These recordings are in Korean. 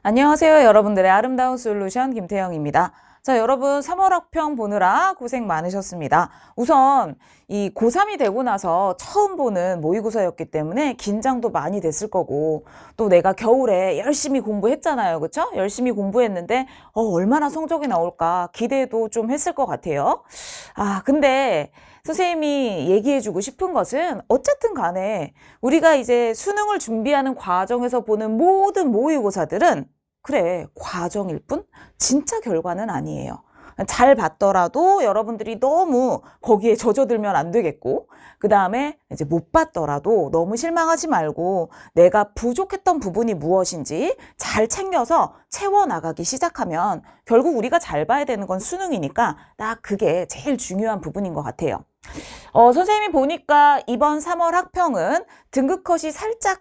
안녕하세요. 여러분들의 아름다운 솔루션 김태영입니다. 자, 여러분 3월 학평 보느라 고생 많으셨습니다. 우선 이 고3이 되고 나서 처음 보는 모의고사였기 때문에 긴장도 많이 됐을 거고 또 내가 겨울에 열심히 공부했잖아요. 그쵸? 열심히 공부했는데 얼마나 성적이 나올까 기대도 좀 했을 것 같아요. 근데 선생님이 얘기해주고 싶은 것은 어쨌든 간에 우리가 이제 수능을 준비하는 과정에서 보는 모든 모의고사들은 그래, 과정일 뿐 진짜 결과는 아니에요. 잘 봤더라도 여러분들이 너무 거기에 젖어들면 안 되겠고, 그 다음에 이제 못 봤더라도 너무 실망하지 말고 내가 부족했던 부분이 무엇인지 잘 챙겨서 채워나가기 시작하면 결국 우리가 잘 봐야 되는 건 수능이니까 딱 그게 제일 중요한 부분인 것 같아요. 선생님이 보니까 이번 3월 학평은 등급컷이 살짝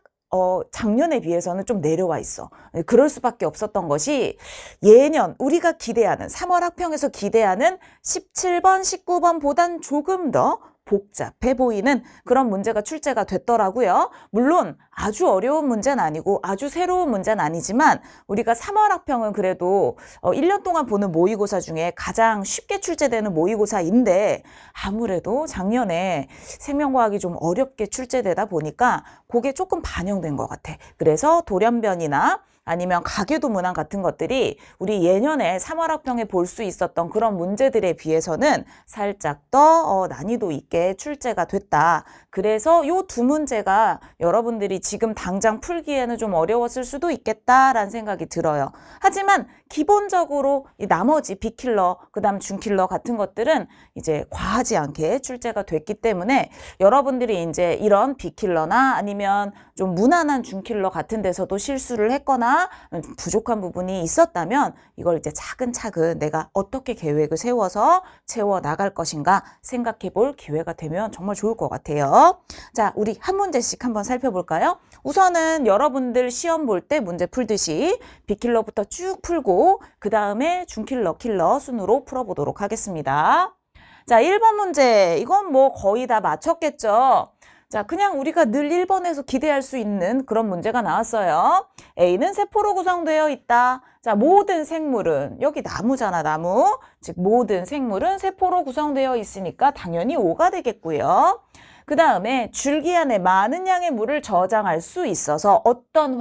작년에 비해서는 좀 내려와 있어. 그럴 수밖에 없었던 것이 예년 우리가 기대하는 3월 학평에서 기대하는 17번, 19번보단 조금 더 복잡해 보이는 그런 문제가 출제가 됐더라고요. 물론 아주 어려운 문제는 아니고 아주 새로운 문제는 아니지만 우리가 3월 학평은 그래도 1년 동안 보는 모의고사 중에 가장 쉽게 출제되는 모의고사인데 아무래도 작년에 생명과학이 좀 어렵게 출제되다 보니까 그게 조금 반영된 것 같아. 그래서 돌연변이나 아니면 가계도 문항 같은 것들이 우리 예년에 3월 학평에 볼 수 있었던 그런 문제들에 비해서는 살짝 더 난이도 있게 출제가 됐다. 그래서 요 두 문제가 여러분들이 지금 당장 풀기에는 좀 어려웠을 수도 있겠다라는 생각이 들어요. 하지만 기본적으로 이 나머지 B킬러, 그 다음 준킬러 같은 것들은 이제 과하지 않게 출제가 됐기 때문에 여러분들이 이제 이런 B킬러나 아니면 좀 무난한 준킬러 같은 데서도 실수를 했거나 부족한 부분이 있었다면 이걸 이제 차근차근 내가 어떻게 계획을 세워서 채워 나갈 것인가 생각해 볼 기회가 되면 정말 좋을 것 같아요. 자, 우리 한 문제씩 한번 살펴볼까요? 우선은 여러분들 시험 볼 때 문제 풀듯이 B킬러부터 쭉 풀고 그 다음에 준킬러, 킬러 순으로 풀어보도록 하겠습니다. 자, 1번 문제. 이건 뭐 거의 다 맞췄겠죠? 자, 그냥 우리가 늘 1번에서 기대할 수 있는 그런 문제가 나왔어요. A는 세포로 구성되어 있다. 자, 모든 생물은, 여기 나무잖아, 나무. 즉, 모든 생물은 세포로 구성되어 있으니까 당연히 O가 되겠고요. 그 다음에 줄기 안에 많은 양의 물을 저장할 수 있어서 어떤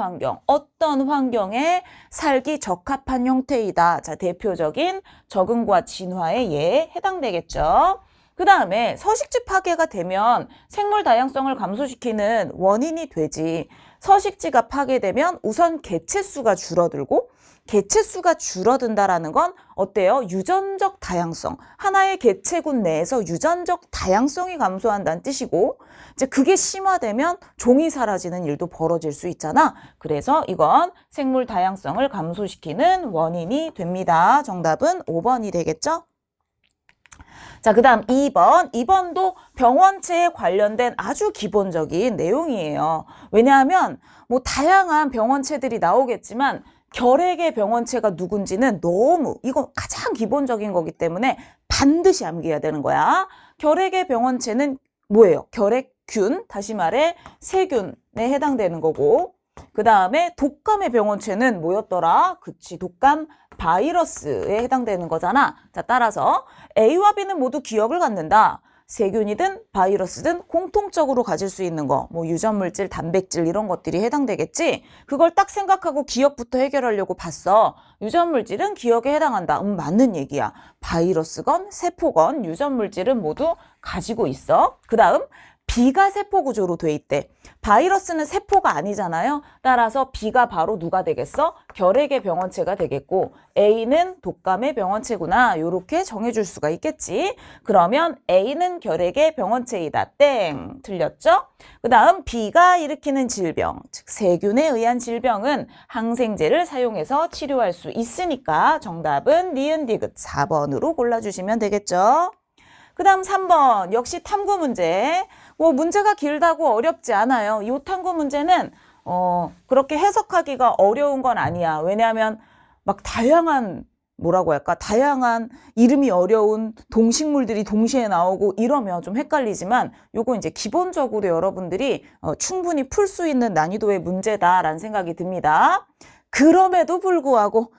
환경에 살기 적합한 형태이다. 자, 대표적인 적응과 진화의 예에 해당되겠죠. 그 다음에 서식지 파괴가 되면 생물 다양성을 감소시키는 원인이 되지. 서식지가 파괴되면 우선 개체수가 줄어들고 개체수가 줄어든다라는 건 어때요? 유전적 다양성. 하나의 개체군 내에서 유전적 다양성이 감소한다는 뜻이고 이제 그게 심화되면 종이 사라지는 일도 벌어질 수 있잖아. 그래서 이건 생물 다양성을 감소시키는 원인이 됩니다. 정답은 5번이 되겠죠? 자, 그 다음 2번. 2번도 병원체에 관련된 아주 기본적인 내용이에요. 왜냐하면 뭐 다양한 병원체들이 나오겠지만 결핵의 병원체가 누군지는 너무 이거 가장 기본적인 거기 때문에 반드시 암기해야 되는 거야. 결핵의 병원체는 뭐예요? 결핵균, 다시 말해 세균에 해당되는 거고 그 다음에 독감의 병원체는 뭐였더라? 그치, 독감 바이러스에 해당되는 거잖아. 자, 따라서 A와 B는 모두 기억을 갖는다. 세균이든 바이러스든 공통적으로 가질 수 있는 거, 뭐 유전물질, 단백질 이런 것들이 해당되겠지? 그걸 딱 생각하고 기억부터 해결하려고 봤어. 유전물질은 기억에 해당한다. 맞는 얘기야. 바이러스건 세포건 유전물질은 모두 가지고 있어. 그 다음 B가 세포 구조로 돼 있대. 바이러스는 세포가 아니잖아요. 따라서 B가 바로 누가 되겠어? 결핵의 병원체가 되겠고 A는 독감의 병원체구나. 이렇게 정해줄 수가 있겠지. 그러면 A는 결핵의 병원체이다. 땡. 틀렸죠? 그 다음 B가 일으키는 질병, 즉 세균에 의한 질병은 항생제를 사용해서 치료할 수 있으니까 정답은 니은 디귿 4번으로 골라주시면 되겠죠. 그 다음 3번 역시 탐구 문제. 뭐 문제가 길다고 어렵지 않아요. 이 탐구 문제는 그렇게 해석하기가 어려운 건 아니야. 왜냐하면 막 다양한 뭐라고 할까? 다양한 이름이 어려운 동식물들이 동시에 나오고 이러면 좀 헷갈리지만 요거 이제 기본적으로 여러분들이 충분히 풀 수 있는 난이도의 문제다라는 생각이 듭니다. 그럼에도 불구하고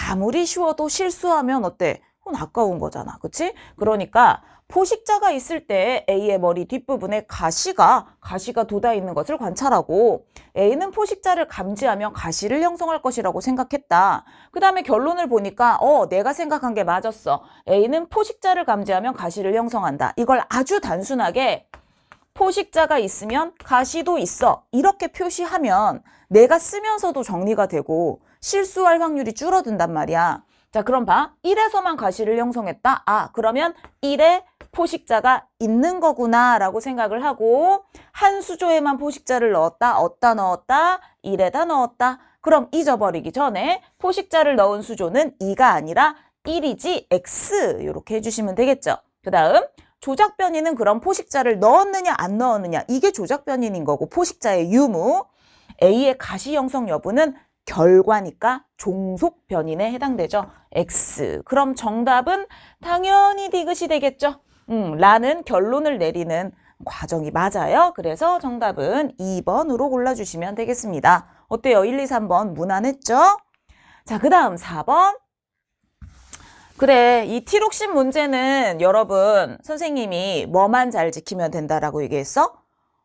아무리 쉬워도 실수하면 어때? 그건 아까운 거잖아. 그치? 그러니까 포식자가 있을 때 A의 머리 뒷부분에 가시가 돋아 있는 것을 관찰하고 A는 포식자를 감지하면 가시를 형성할 것이라고 생각했다. 그 다음에 결론을 보니까 내가 생각한 게 맞았어. A는 포식자를 감지하면 가시를 형성한다. 이걸 아주 단순하게 포식자가 있으면 가시도 있어. 이렇게 표시하면 내가 쓰면서도 정리가 되고 실수할 확률이 줄어든단 말이야. 자, 그럼 봐. 1에서만 가시를 형성했다. 그러면 1에 포식자가 있는 거구나 라고 생각을 하고 한 수조에만 포식자를 넣었다. 1에다 넣었다. 그럼 잊어버리기 전에 포식자를 넣은 수조는 2가 아니라 1이지 X 이렇게 해주시면 되겠죠. 그 다음 조작 변이는 그럼 포식자를 넣었느냐 안 넣었느냐 이게 조작 변이인 거고 포식자의 유무 A의 가시 형성 여부는 결과니까 종속 변인에 해당되죠. X. 그럼 정답은 당연히 디귿이 되겠죠. 라는 결론을 내리는 과정이 맞아요. 그래서 정답은 2번으로 골라주시면 되겠습니다. 어때요? 1, 2, 3번 무난했죠? 자, 그 다음 4번. 그래, 이 티록신 문제는 여러분 선생님이 뭐만 잘 지키면 된다라고 얘기했어?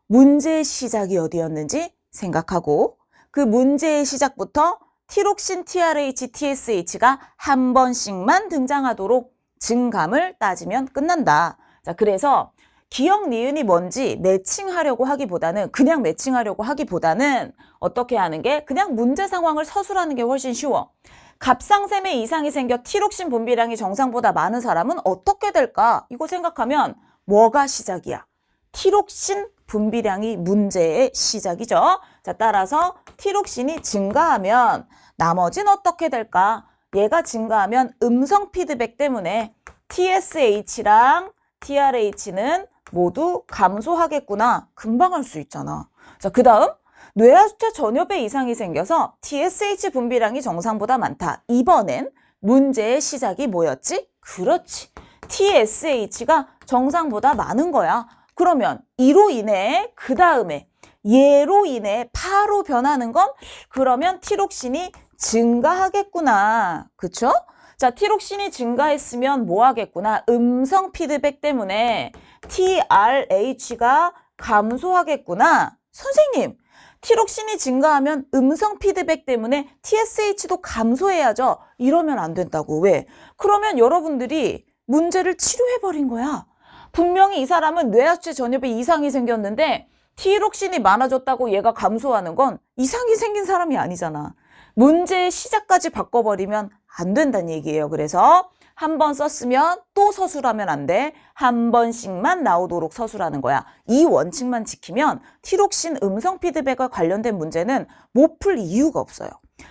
문제의 시작이 어디였는지 생각하고 그 문제의 시작부터 티록신, TRH, TSH가 한 번씩만 등장하도록 증감을 따지면 끝난다. 자, 그래서 기억, 니은이 뭔지 매칭하려고 하기보다는 그냥 매칭하려고 하기보다는 어떻게 하는 게 그냥 문제 상황을 서술하는 게 훨씬 쉬워. 갑상샘에 이상이 생겨 티록신 분비량이 정상보다 많은 사람은 어떻게 될까? 이거 생각하면 뭐가 시작이야? 티록신 분비량이 문제의 시작이죠. 자, 따라서 티록신이 증가하면 나머지는 어떻게 될까? 얘가 증가하면 음성 피드백 때문에 TSH랑 TRH는 모두 감소하겠구나. 금방 할 수 있잖아. 자, 그 다음 뇌하수체 전엽에 이상이 생겨서 TSH 분비량이 정상보다 많다. 이번엔 문제의 시작이 뭐였지? 그렇지. TSH가 정상보다 많은 거야. 그러면 이로 인해 그 다음에 얘로 인해 파로 변하는 건 그러면 티록신이 증가하겠구나. 그쵸? 자, 티록신이 증가했으면 뭐 하겠구나. 음성 피드백 때문에 TRH가 감소하겠구나. 선생님, 티록신이 증가하면 음성 피드백 때문에 TSH도 감소해야죠. 이러면 안 된다고. 왜? 그러면 여러분들이 문제를 치료해버린 거야. 분명히 이 사람은 뇌하수체 전엽에 이상이 생겼는데 티록신이 많아졌다고 얘가 감소하는 건 이상이 생긴 사람이 아니잖아. 문제의 시작까지 바꿔버리면 안 된다는 얘기예요. 그래서 한 번 썼으면 또 서술하면 안 돼. 한 번씩만 나오도록 서술하는 거야. 이 원칙만 지키면 티록신 음성 피드백과 관련된 문제는 못 풀 이유가 없어요.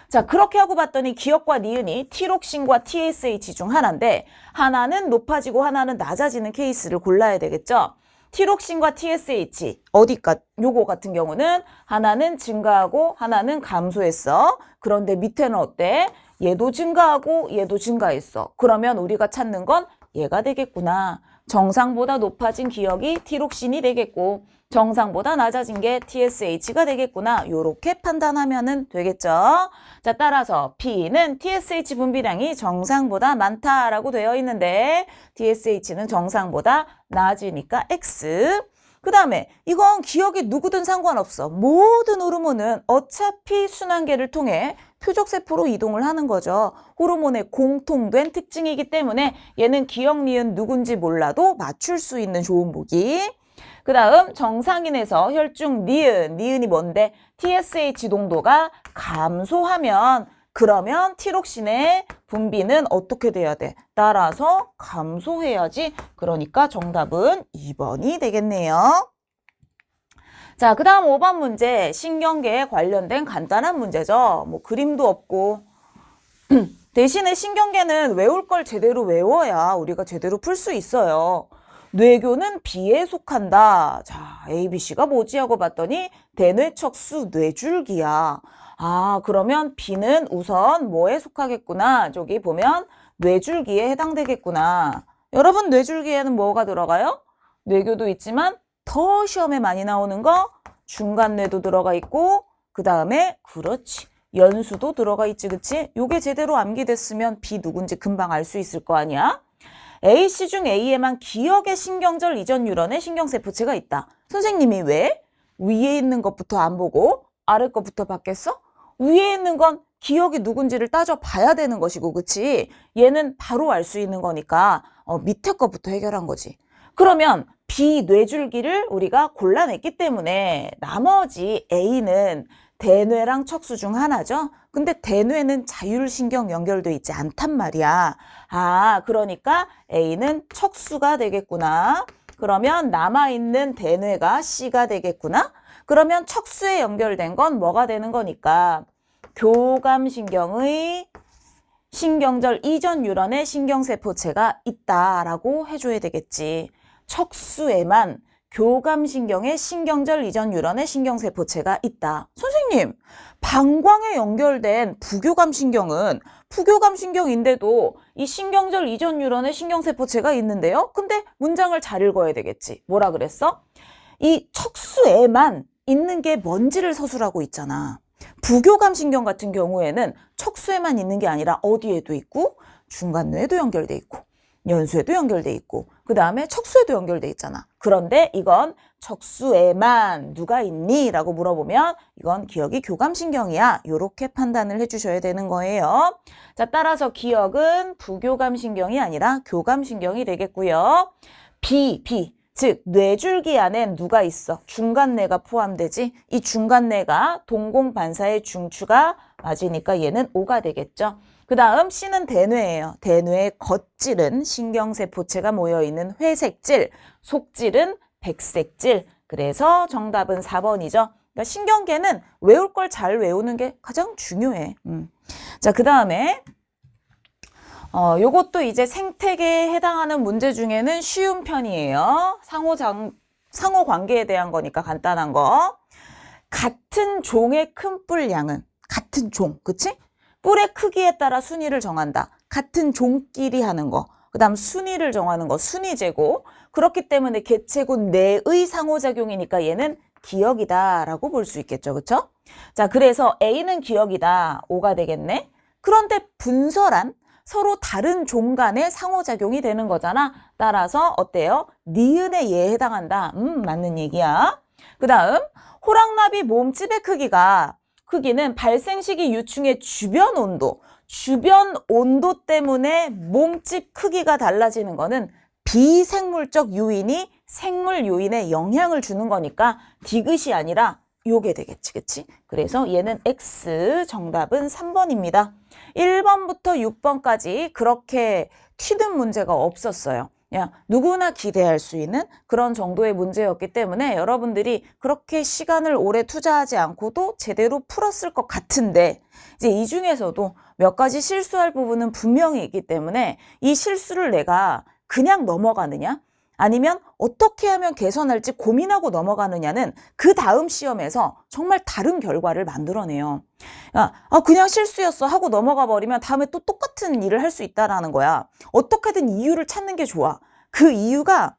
자, 그렇게 하고 봤더니 기억과 니은이 티록신과 TSH 중 하나인데 하나는 높아지고 하나는 낮아지는 케이스를 골라야 되겠죠. 티록신과 TSH 어디까? 요거 같은 경우는 하나는 증가하고 하나는 감소했어. 그런데 밑에는 어때? 얘도 증가하고 얘도 증가했어. 그러면 우리가 찾는 건 얘가 되겠구나. 정상보다 높아진 기억이 티록신이 되겠고 정상보다 낮아진 게 TSH가 되겠구나. 요렇게 판단하면 되겠죠. 자, 따라서 P는 TSH 분비량이 정상보다 많다라고 되어 있는데 TSH는 정상보다 낮으니까 X. 그 다음에 이건 기억이 누구든 상관없어. 모든 호르몬은 어차피 순환계를 통해 표적세포로 이동을 하는 거죠. 호르몬의 공통된 특징이기 때문에 얘는 기억, 니은 누군지 몰라도 맞출 수 있는 좋은 보기. 그 다음 정상인에서 혈중 니은이 뭔데? TSH 농도가 감소하면 그러면 티록신의 분비는 어떻게 돼야 돼? 따라서 감소해야지. 그러니까 정답은 2번이 되겠네요. 자, 그 다음 5번 문제. 신경계에 관련된 간단한 문제죠. 뭐 그림도 없고. 대신에 신경계는 외울 걸 제대로 외워야 우리가 제대로 풀 수 있어요. 뇌교는 B에 속한다. 자, A, B, C가 뭐지 하고 봤더니 대뇌척수 뇌줄기야. 그러면 B는 우선 뭐에 속하겠구나. 저기 보면 뇌줄기에 해당되겠구나. 여러분 뇌줄기에는 뭐가 들어가요? 뇌교도 있지만 더 시험에 많이 나오는 거 중간뇌도 들어가 있고 그 다음에 그렇지. 연수도 들어가 있지, 그치? 요게 제대로 암기됐으면 B 누군지 금방 알 수 있을 거 아니야? AC 중 A에만 기억의 신경절 이전 뉴런의 신경세포체가 있다. 선생님이 왜? 위에 있는 것부터 안 보고 아래 것부터 봤겠어? 위에 있는 건 기억이 누군지를 따져봐야 되는 것이고, 그치? 얘는 바로 알 수 있는 거니까 밑에 것부터 해결한 거지. 그러면 B 뇌줄기를 우리가 골라냈기 때문에 나머지 A는 대뇌랑 척수 중 하나죠. 근데 대뇌는 자율신경 연결돼 있지 않단 말이야. 아, 그러니까 A는 척수가 되겠구나. 그러면 남아있는 대뇌가 C가 되겠구나. 그러면 척수에 연결된 건 뭐가 되는 거니까 교감신경의 신경절 이전 뉴런의 신경세포체가 있다라고 해줘야 되겠지. 척수에만 교감신경의 신경절 이전 뉴런의 신경세포체가 있다. 선생님, 방광에 연결된 부교감신경은 부교감신경인데도 이 신경절 이전 뉴런의 신경세포체가 있는데요. 근데 문장을 잘 읽어야 되겠지. 뭐라 그랬어? 이 척수에만 있는 게 뭔지를 서술하고 있잖아. 부교감신경 같은 경우에는 척수에만 있는 게 아니라 어디에도 있고 중간뇌에도 연결돼 있고 연수에도 연결돼 있고 그 다음에 척수에도 연결돼 있잖아. 그런데 이건 척수에만 누가 있니? 라고 물어보면 이건 기억이 교감신경이야. 이렇게 판단을 해주셔야 되는 거예요. 자, 따라서 기억은 부교감신경이 아니라 교감신경이 되겠고요. B. 즉 뇌줄기 안엔 누가 있어? 중간뇌가 포함되지? 이 중간뇌가 동공반사의 중추가 맞으니까 얘는 O가 되겠죠. 그 다음 C는 대뇌예요. 대뇌의 겉질은 신경세포체가 모여있는 회색질, 속질은 백색질. 그래서 정답은 4번이죠. 그러니까 신경계는 외울 걸 잘 외우는 게 가장 중요해. 자, 그 다음에 요것도 이제 생태계에 해당하는 문제 중에는 쉬운 편이에요. 상호 관계에 대한 거니까 간단한 거. 같은 종의 큰 뿔 양은 같은 종, 그치? 뿔의 크기에 따라 순위를 정한다. 같은 종끼리 하는 거. 그 다음 순위를 정하는 거, 순위제고. 그렇기 때문에 개체군 내의 상호작용이니까 얘는 기억이다 라고 볼 수 있겠죠. 그쵸? 자, 그래서 A는 기억이다. O가 되겠네. 그런데 분설한 서로 다른 종 간의 상호작용이 되는 거잖아. 따라서 어때요? 니은의 예에 해당한다. 맞는 얘기야. 그 다음 호랑나비 몸집의 크기는 발생 시기 유충의 주변 온도 때문에 몸집 크기가 달라지는 거는 비생물적 요인이 생물 요인에 영향을 주는 거니까 디귿이 아니라 요게 되겠지, 그치? 그래서 얘는 X, 정답은 3번입니다. 1번부터 6번까지 그렇게 튀는 문제가 없었어요. 그냥 누구나 기대할 수 있는 그런 정도의 문제였기 때문에 여러분들이 그렇게 시간을 오래 투자하지 않고도 제대로 풀었을 것 같은데 이제 이 중에서도 몇 가지 실수할 부분은 분명히 있기 때문에 이 실수를 내가 그냥 넘어가느냐 아니면 어떻게 하면 개선할지 고민하고 넘어가느냐는 그 다음 시험에서 정말 다른 결과를 만들어내요. 그냥 실수였어 하고 넘어가 버리면 다음에 또 똑같은 일을 할 수 있다라는 거야. 어떻게든 이유를 찾는 게 좋아. 그 이유가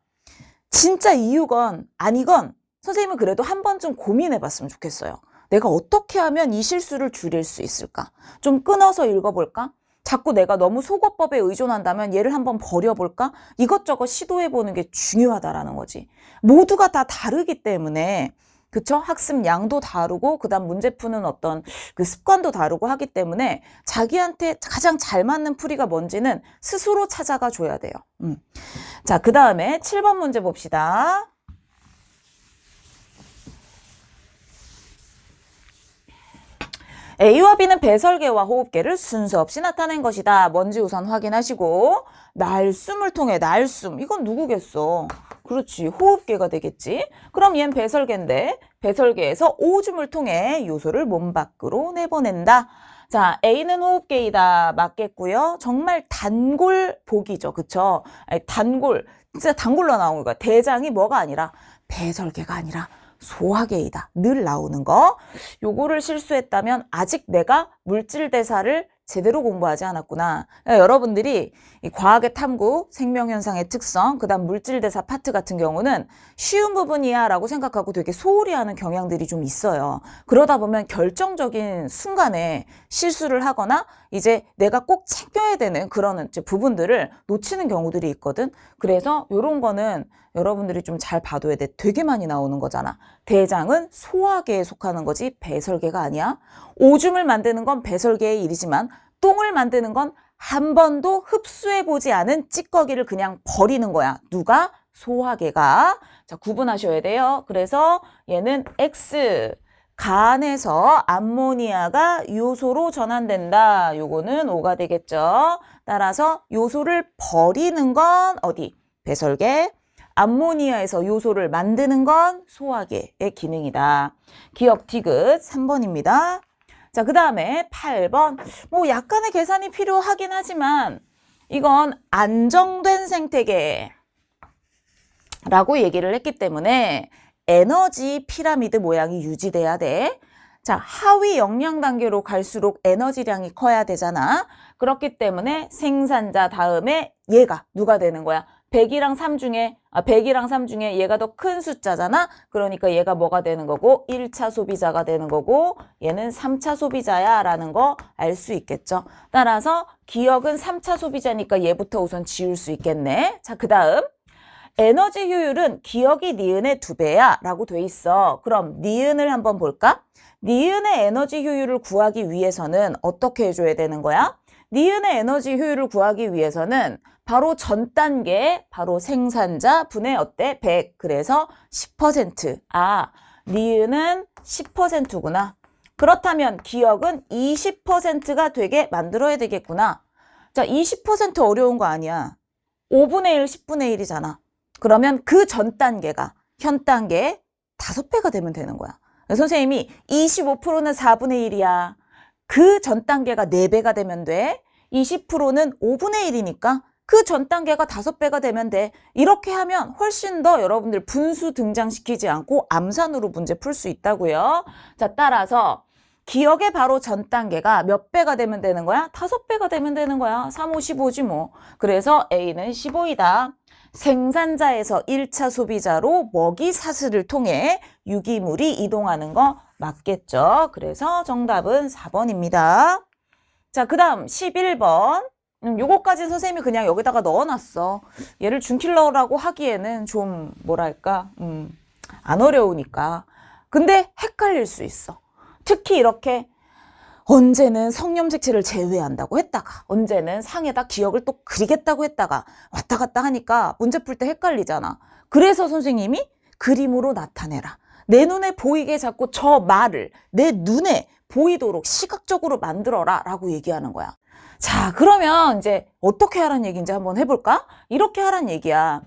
진짜 이유건 아니건 선생님은 그래도 한 번쯤 고민해 봤으면 좋겠어요. 내가 어떻게 하면 이 실수를 줄일 수 있을까? 좀 끊어서 읽어볼까? 자꾸 내가 너무 속어법에 의존한다면 얘를 한번 버려볼까? 이것저것 시도해보는 게 중요하다라는 거지. 모두가 다 다르기 때문에 그쵸? 학습 양도 다르고 그다음 문제 푸는 어떤 그 습관도 다르고 하기 때문에 자기한테 가장 잘 맞는 풀이가 뭔지는 스스로 찾아가 줘야 돼요. 자, 그 다음에 7번 문제 봅시다. A와 B는 배설계와 호흡계를 순서 없이 나타낸 것이다. 뭔지 우선 확인하시고 날숨을 통해 날숨. 이건 누구겠어? 그렇지. 호흡계가 되겠지. 그럼 얘는 배설계인데 배설계에서 오줌을 통해 요소를 몸 밖으로 내보낸다. 자, A는 호흡계이다. 맞겠고요. 정말 단골 복이죠. 그쵸? 아니, 진짜 단골로 나온 거야. 대장이 뭐가 아니라 배설계가 아니라 소화계이다. 늘 나오는 거. 요거를 실수했다면 아직 내가 물질 대사를 제대로 공부하지 않았구나. 그러니까 여러분들이 이 과학의 탐구, 생명현상의 특성, 그다음 물질대사 파트 같은 경우는 쉬운 부분이야 라고 생각하고 되게 소홀히 하는 경향들이 좀 있어요. 그러다 보면 결정적인 순간에 실수를 하거나 이제 내가 꼭 챙겨야 되는 그런 이제 부분들을 놓치는 경우들이 있거든. 그래서 이런 거는 여러분들이 좀 잘 봐둬야 돼. 되게 많이 나오는 거잖아. 대장은 소화계에 속하는 거지 배설계가 아니야. 오줌을 만드는 건 배설계의 일이지만 똥을 만드는 건 한 번도 흡수해보지 않은 찌꺼기를 그냥 버리는 거야. 누가? 소화계가. 자, 구분하셔야 돼요. 그래서 얘는 X. 간에서 암모니아가 요소로 전환된다. 요거는 O가 되겠죠. 따라서 요소를 버리는 건 어디? 배설계. 암모니아에서 요소를 만드는 건 소화계의 기능이다. 기억 디귿 3번입니다. 자, 그 다음에 8번. 뭐 약간의 계산이 필요하긴 하지만 이건 안정된 생태계 라고 얘기를 했기 때문에 에너지 피라미드 모양이 유지돼야 돼. 자, 하위 영양 단계로 갈수록 에너지량이 커야 되잖아. 그렇기 때문에 생산자 다음에 얘가 누가 되는 거야? 100이랑 3 중에 얘가 더 큰 숫자잖아. 그러니까 얘가 뭐가 되는 거고 1차 소비자가 되는 거고 얘는 3차 소비자야 라는 거 알 수 있겠죠. 따라서 기억은 3차 소비자니까 얘부터 우선 지울 수 있겠네. 자, 그 다음 에너지 효율은 기억이 니은의 2배야 라고 돼 있어. 그럼 니은을 한번 볼까? 니은의 에너지 효율을 구하기 위해서는 어떻게 해줘야 되는 거야? 니은의 에너지 효율을 구하기 위해서는 바로 전 단계, 바로 생산자 분의 어때? 100. 그래서 10%. 아, 니은은 10%구나. 그렇다면 기억은 20%가 되게 만들어야 되겠구나. 자, 20% 어려운 거 아니야. 5분의 1, 10분의 1이잖아. 그러면 그 전 단계가 현 단계의 5배가 되면 되는 거야. 선생님이 25%는 4분의 1이야. 그 전 단계가 4배가 되면 돼. 20%는 5분의 1이니까 그 전 단계가 5배가 되면 돼. 이렇게 하면 훨씬 더 여러분들 분수 등장시키지 않고 암산으로 문제 풀 수 있다고요. 자, 따라서 기억의 바로 전 단계가 몇 배가 되면 되는 거야? 5배가 되면 되는 거야. 3, 5, 15지 뭐. 그래서 A는 15이다. 생산자에서 1차 소비자로 먹이 사슬을 통해 유기물이 이동하는 거 맞겠죠. 그래서 정답은 4번입니다. 자, 그 다음 11번. 요거까지 선생님이 그냥 여기다가 넣어놨어. 얘를 준킬러라고 하기에는 좀 뭐랄까 안 어려우니까. 근데 헷갈릴 수 있어. 특히 이렇게 언제는 성염색체를 제외한다고 했다가 언제는 상에다 기억을 또 그리겠다고 했다가 왔다 갔다 하니까 문제 풀 때 헷갈리잖아. 그래서 선생님이 그림으로 나타내라. 내 눈에 보이게 자꾸 저 말을 내 눈에 보이도록 시각적으로 만들어라 라고 얘기하는 거야. 자, 그러면 이제 어떻게 하란 얘기인지 한번 해볼까? 이렇게 하란 얘기야.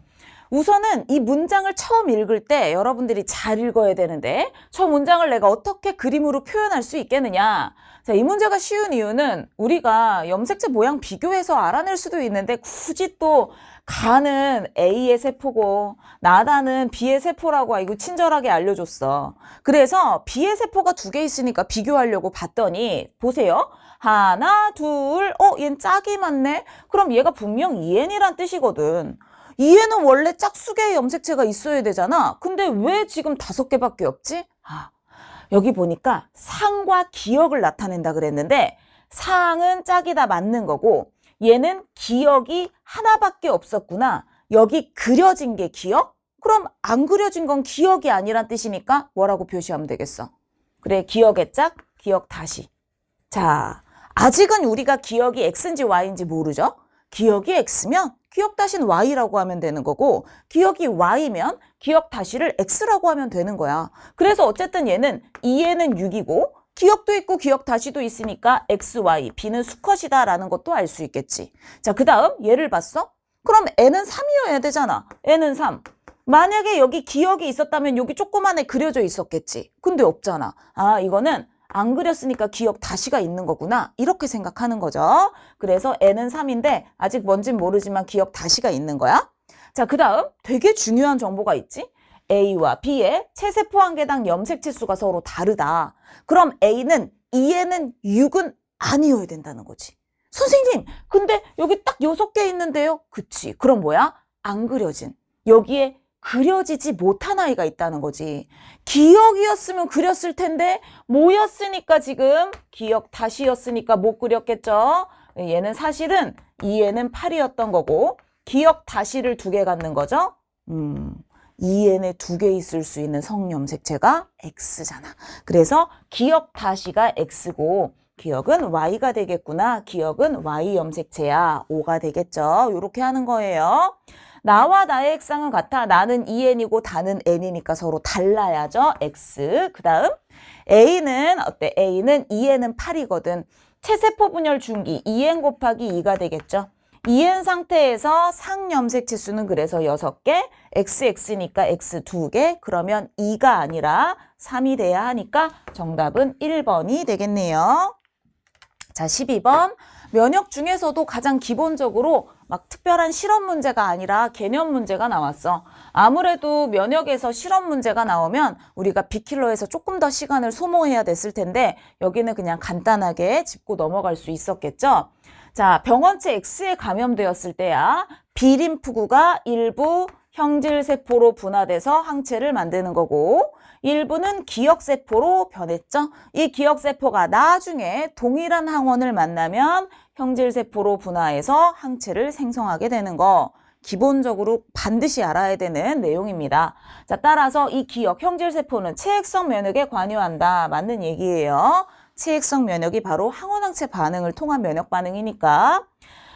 우선은 이 문장을 처음 읽을 때 여러분들이 잘 읽어야 되는데 저 문장을 내가 어떻게 그림으로 표현할 수 있겠느냐. 자, 이 문제가 쉬운 이유는 우리가 염색체 모양 비교해서 알아낼 수도 있는데 굳이 또 간은 A의 세포고 나다는 B의 세포라고 이거 친절하게 알려줬어. 그래서 B의 세포가 2개 있으니까 비교하려고 봤더니 보세요. 하나, 둘, 얘는 짝이 맞네? 그럼 얘가 분명 EN이란 뜻이거든. EN은 원래 짝수개의 염색체가 있어야 되잖아. 근데 왜 지금 5개밖에 없지? 여기 보니까 상과 기억을 나타낸다 그랬는데 상은 짝이다 맞는 거고 얘는 기억이 하나밖에 없었구나. 여기 그려진 게 기억? 그럼 안 그려진 건 기억이 아니란 뜻이니까 뭐라고 표시하면 되겠어? 그래, 기억의 짝, 기억 다시. 자, 아직은 우리가 기억이 X인지 Y인지 모르죠? 기억이 X면 기억 다시는 Y라고 하면 되는 거고 기억이 Y면 기억 다시를 X라고 하면 되는 거야. 그래서 어쨌든 얘는 EN은 6이고 기억도 있고 기억 다시도 있으니까 X, Y, B는 수컷이다 라는 것도 알 수 있겠지. 자, 그 다음 얘를 봤어? 그럼 N은 3이어야 되잖아. N은 3. 만약에 여기 기억이 있었다면 여기 조그만에 그려져 있었겠지. 근데 없잖아. 이거는 안 그렸으니까 기억 다시가 있는 거구나. 이렇게 생각하는 거죠. 그래서 N은 3인데 아직 뭔진 모르지만 기억 다시가 있는 거야. 자, 그 다음 되게 중요한 정보가 있지. A와 B의 체세포 한 개당 염색체 수가 서로 다르다. 그럼 A는 EN은 6은 아니어야 된다는 거지. 선생님, 근데 여기 딱 6개 있는데요? 그치. 그럼 뭐야? 안 그려진. 여기에 그려지지 못한 아이가 있다는 거지. 기억이었으면 그렸을 텐데 뭐였으니까 지금 기억 다시였으니까 못 그렸겠죠. 얘는 사실은 2n은 8이었던 거고 기억 다시를 2개 갖는 거죠. 2n에 2개 있을 수 있는 성염색체가 x잖아. 그래서 기억 다시가 x고 기억은 y가 되겠구나. 기억은 y 염색체야. 5가 되겠죠. 이렇게 하는 거예요. 나와 나의 액상은 같아. 나는 2n이고 다는 n이니까 서로 달라야죠. x. 그 다음 a는 어때? a는 2n은 8이거든. 체세포 분열 중기 2n 곱하기 2가 되겠죠. 2n 상태에서 상염색체 수는 그래서 6개, xx니까 x 2개, 그러면 2가 아니라 3이 돼야 하니까 정답은 1번이 되겠네요. 자, 12번. 면역 중에서도 가장 기본적으로 막 특별한 실험 문제가 아니라 개념 문제가 나왔어. 아무래도 면역에서 실험 문제가 나오면 우리가 빅킬러에서 조금 더 시간을 소모해야 됐을 텐데 여기는 그냥 간단하게 짚고 넘어갈 수 있었겠죠. 자, 병원체 X에 감염되었을 때야 B림프구가 일부 형질세포로 분화돼서 항체를 만드는 거고 일부는 기억세포로 변했죠. 이 기억세포가 나중에 동일한 항원을 만나면 형질세포로 분화해서 항체를 생성하게 되는 거. 기본적으로 반드시 알아야 되는 내용입니다. 자, 따라서 이 기억 형질세포는 체액성 면역에 관여한다. 맞는 얘기예요. 체액성 면역이 바로 항원항체 반응을 통한 면역 반응이니까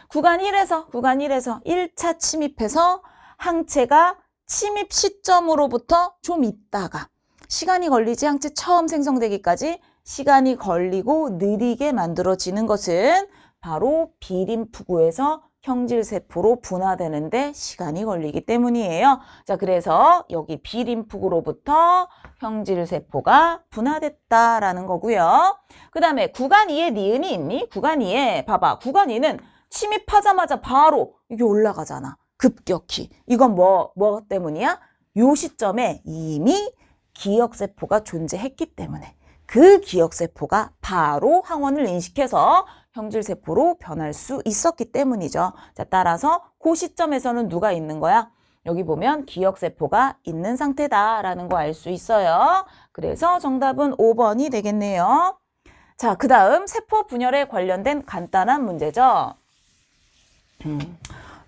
구간 1에서 1차 침입해서 항체가 침입 시점으로부터 좀 있다가 시간이 걸리지 항체 처음 생성되기까지 시간이 걸리고 느리게 만들어지는 것은 바로 B림프구에서 형질세포로 분화되는데 시간이 걸리기 때문이에요. 자, 그래서 여기 B림프구로부터 형질세포가 분화됐다라는 거고요. 그 다음에 구간 2에 니은이 있니? 구간 2에 봐봐. 구간 2는 침입하자마자 바로 이게 올라가잖아. 급격히. 이건 뭐 때문이야? 요 시점에 이미 기억세포가 존재했기 때문에 그 기억세포가 바로 항원을 인식해서 형질세포로 변할 수 있었기 때문이죠. 자, 따라서 그 시점에서는 누가 있는 거야? 여기 보면 기억세포가 있는 상태다라는 거 알 수 있어요. 그래서 정답은 5번이 되겠네요. 자, 그 다음 세포 분열에 관련된 간단한 문제죠.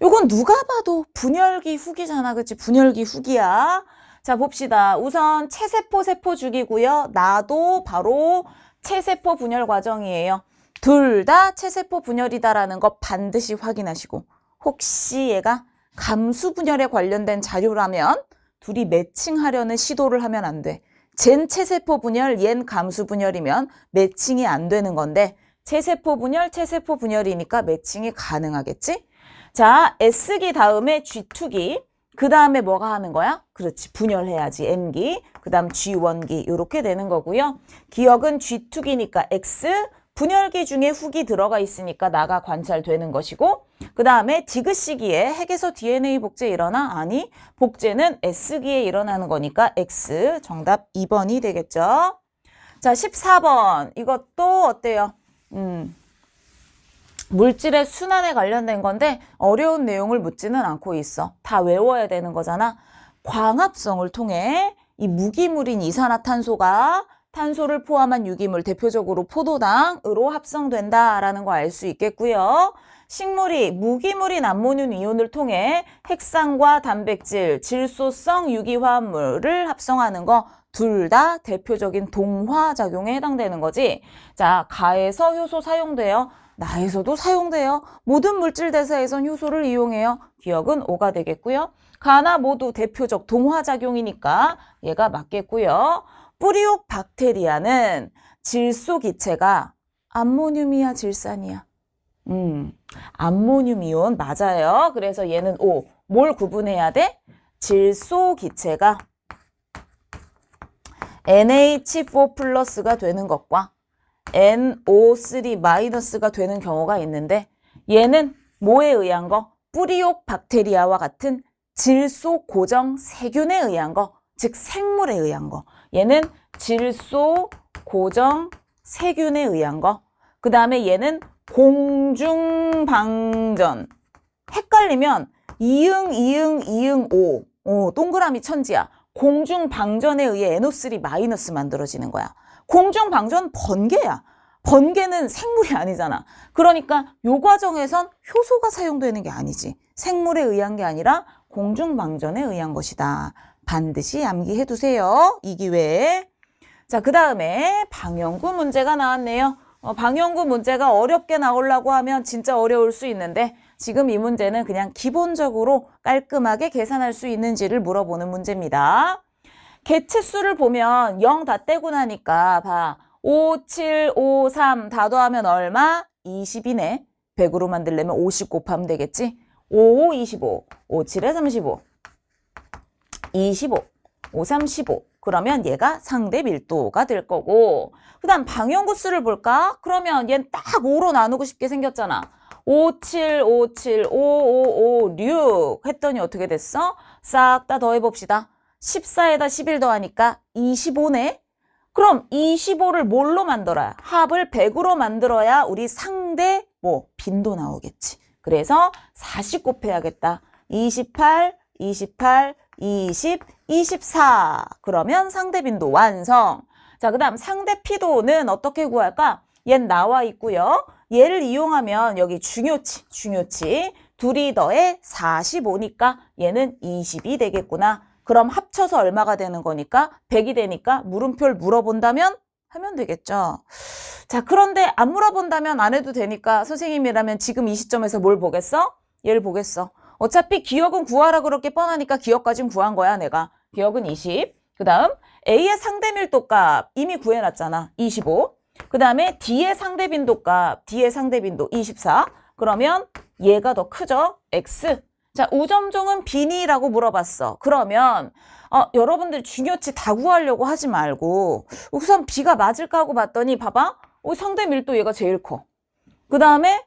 요건 누가 봐도 분열기 후기잖아. 그치? 분열기 후기야. 자, 봅시다. 우선 체세포 세포 주기고요. 나도 바로 체세포 분열 과정이에요. 둘 다 체세포 분열이다라는 거 반드시 확인하시고 혹시 얘가 감수 분열에 관련된 자료라면 둘이 매칭하려는 시도를 하면 안 돼. 쟨 체세포 분열, 얜 감수 분열이면 매칭이 안 되는 건데 체세포 분열이니까 매칭이 가능하겠지? 자, S기 다음에 G2기, 그 다음에 뭐가 하는 거야? 그렇지, 분열해야지, M기, 그 다음 G1기 이렇게 되는 거고요. 기억은 G2기니까 X, 분열기 중에 후기 들어가 있으니까 나가 관찰되는 것이고 그 다음에 디귿시기에 핵에서 DNA 복제 일어나? 아니, 복제는 S기에 일어나는 거니까 X, 정답 2번이 되겠죠. 자, 14번, 이것도 어때요? 물질의 순환에 관련된 건데 어려운 내용을 묻지는 않고 있어. 다 외워야 되는 거잖아. 광합성을 통해 이 무기물인 이산화탄소가 탄소를 포함한 유기물, 대표적으로 포도당으로 합성된다라는 거 알 수 있겠고요. 식물이 무기물인 암모늄 이온을 통해 핵산과 단백질, 질소성 유기화합물을 합성하는 거 둘 다 대표적인 동화작용에 해당되는 거지. 자, 가에서 효소 사용돼요. 나에서도 사용돼요. 모든 물질 대사에선 효소를 이용해요. 기억은 5가 되겠고요. 가나 모두 대표적 동화작용이니까 얘가 맞겠고요. 뿌리옥 박테리아는 질소 기체가 암모늄이야, 질산이야? 암모늄 이온 맞아요. 그래서 얘는 5. 뭘 구분해야 돼? 질소 기체가 NH4 플러스가 되는 것과 NO3 마이너스가 되는 경우가 있는데 얘는 뭐에 의한 거? 뿌리옥 박테리아와 같은 질소 고정 세균에 의한 거, 즉 생물에 의한 거. 얘는 질소 고정 세균에 의한 거. 그 다음에 얘는 공중방전. 헷갈리면 이응, 이응, 이응, 오. 동그라미 천지야. 공중방전에 의해 NO3 마이너스 만들어지는 거야. 공중방전 번개야. 번개는 생물이 아니잖아. 그러니까 요 과정에선 효소가 사용되는 게 아니지. 생물에 의한 게 아니라 공중방전에 의한 것이다. 반드시 암기해 두세요. 이 기회에. 자, 그 다음에 방영구 문제가 나왔네요. 방영구 문제가 어렵게 나오려고 하면 진짜 어려울 수 있는데 지금 이 문제는 그냥 기본적으로 깔끔하게 계산할 수 있는지를 물어보는 문제입니다. 개체수를 보면 0 다 떼고 나니까 봐. 5, 7, 5, 3 다 더하면 얼마? 20이네. 100으로 만들려면 50 곱하면 되겠지? 5, 5, 25. 5, 7에 35. 25. 5, 3, 15. 그러면 얘가 상대 밀도가 될 거고 그 다음 방영구 수를 볼까? 그러면 얘는 딱 5로 나누고 싶게 생겼잖아. 5, 7, 5, 7, 5, 5, 5, 6 했더니 어떻게 됐어? 싹 다 더해봅시다. 14에다 11 더하니까 25네? 그럼 25를 뭘로 만들어야? 합을 100으로 만들어야 우리 상대 빈도 나오겠지. 그래서 40 곱해야겠다. 28, 28, 20, 24. 그러면 상대 빈도 완성. 자, 그 다음 상대 피도는 어떻게 구할까? 얘는 나와 있고요. 얘를 이용하면 여기 중요치. 둘이 더해 45니까 얘는 20이 되겠구나. 그럼 합쳐서 얼마가 되는 거니까 100이 되니까 물음표를 물어본다면 하면 되겠죠. 자, 그런데 안 물어본다면 안 해도 되니까 선생님이라면 지금 이 시점에서 뭘 보겠어? 얘를 보겠어. 어차피 기억은 구하라 그렇게 뻔하니까 기억까진 구한 거야, 내가. 기억은 20. 그 다음 A의 상대 밀도값 이미 구해놨잖아. 25. 그 다음에 D의 상대 빈도값, D의 상대 빈도 24. 그러면 얘가 더 크죠? X. 자, 우점종은 비니라고 물어봤어. 그러면 여러분들 중요치 다 구하려고 하지 말고 우선 B가 맞을까 하고 봤더니 봐봐. 상대 밀도 얘가 제일 커. 그 다음에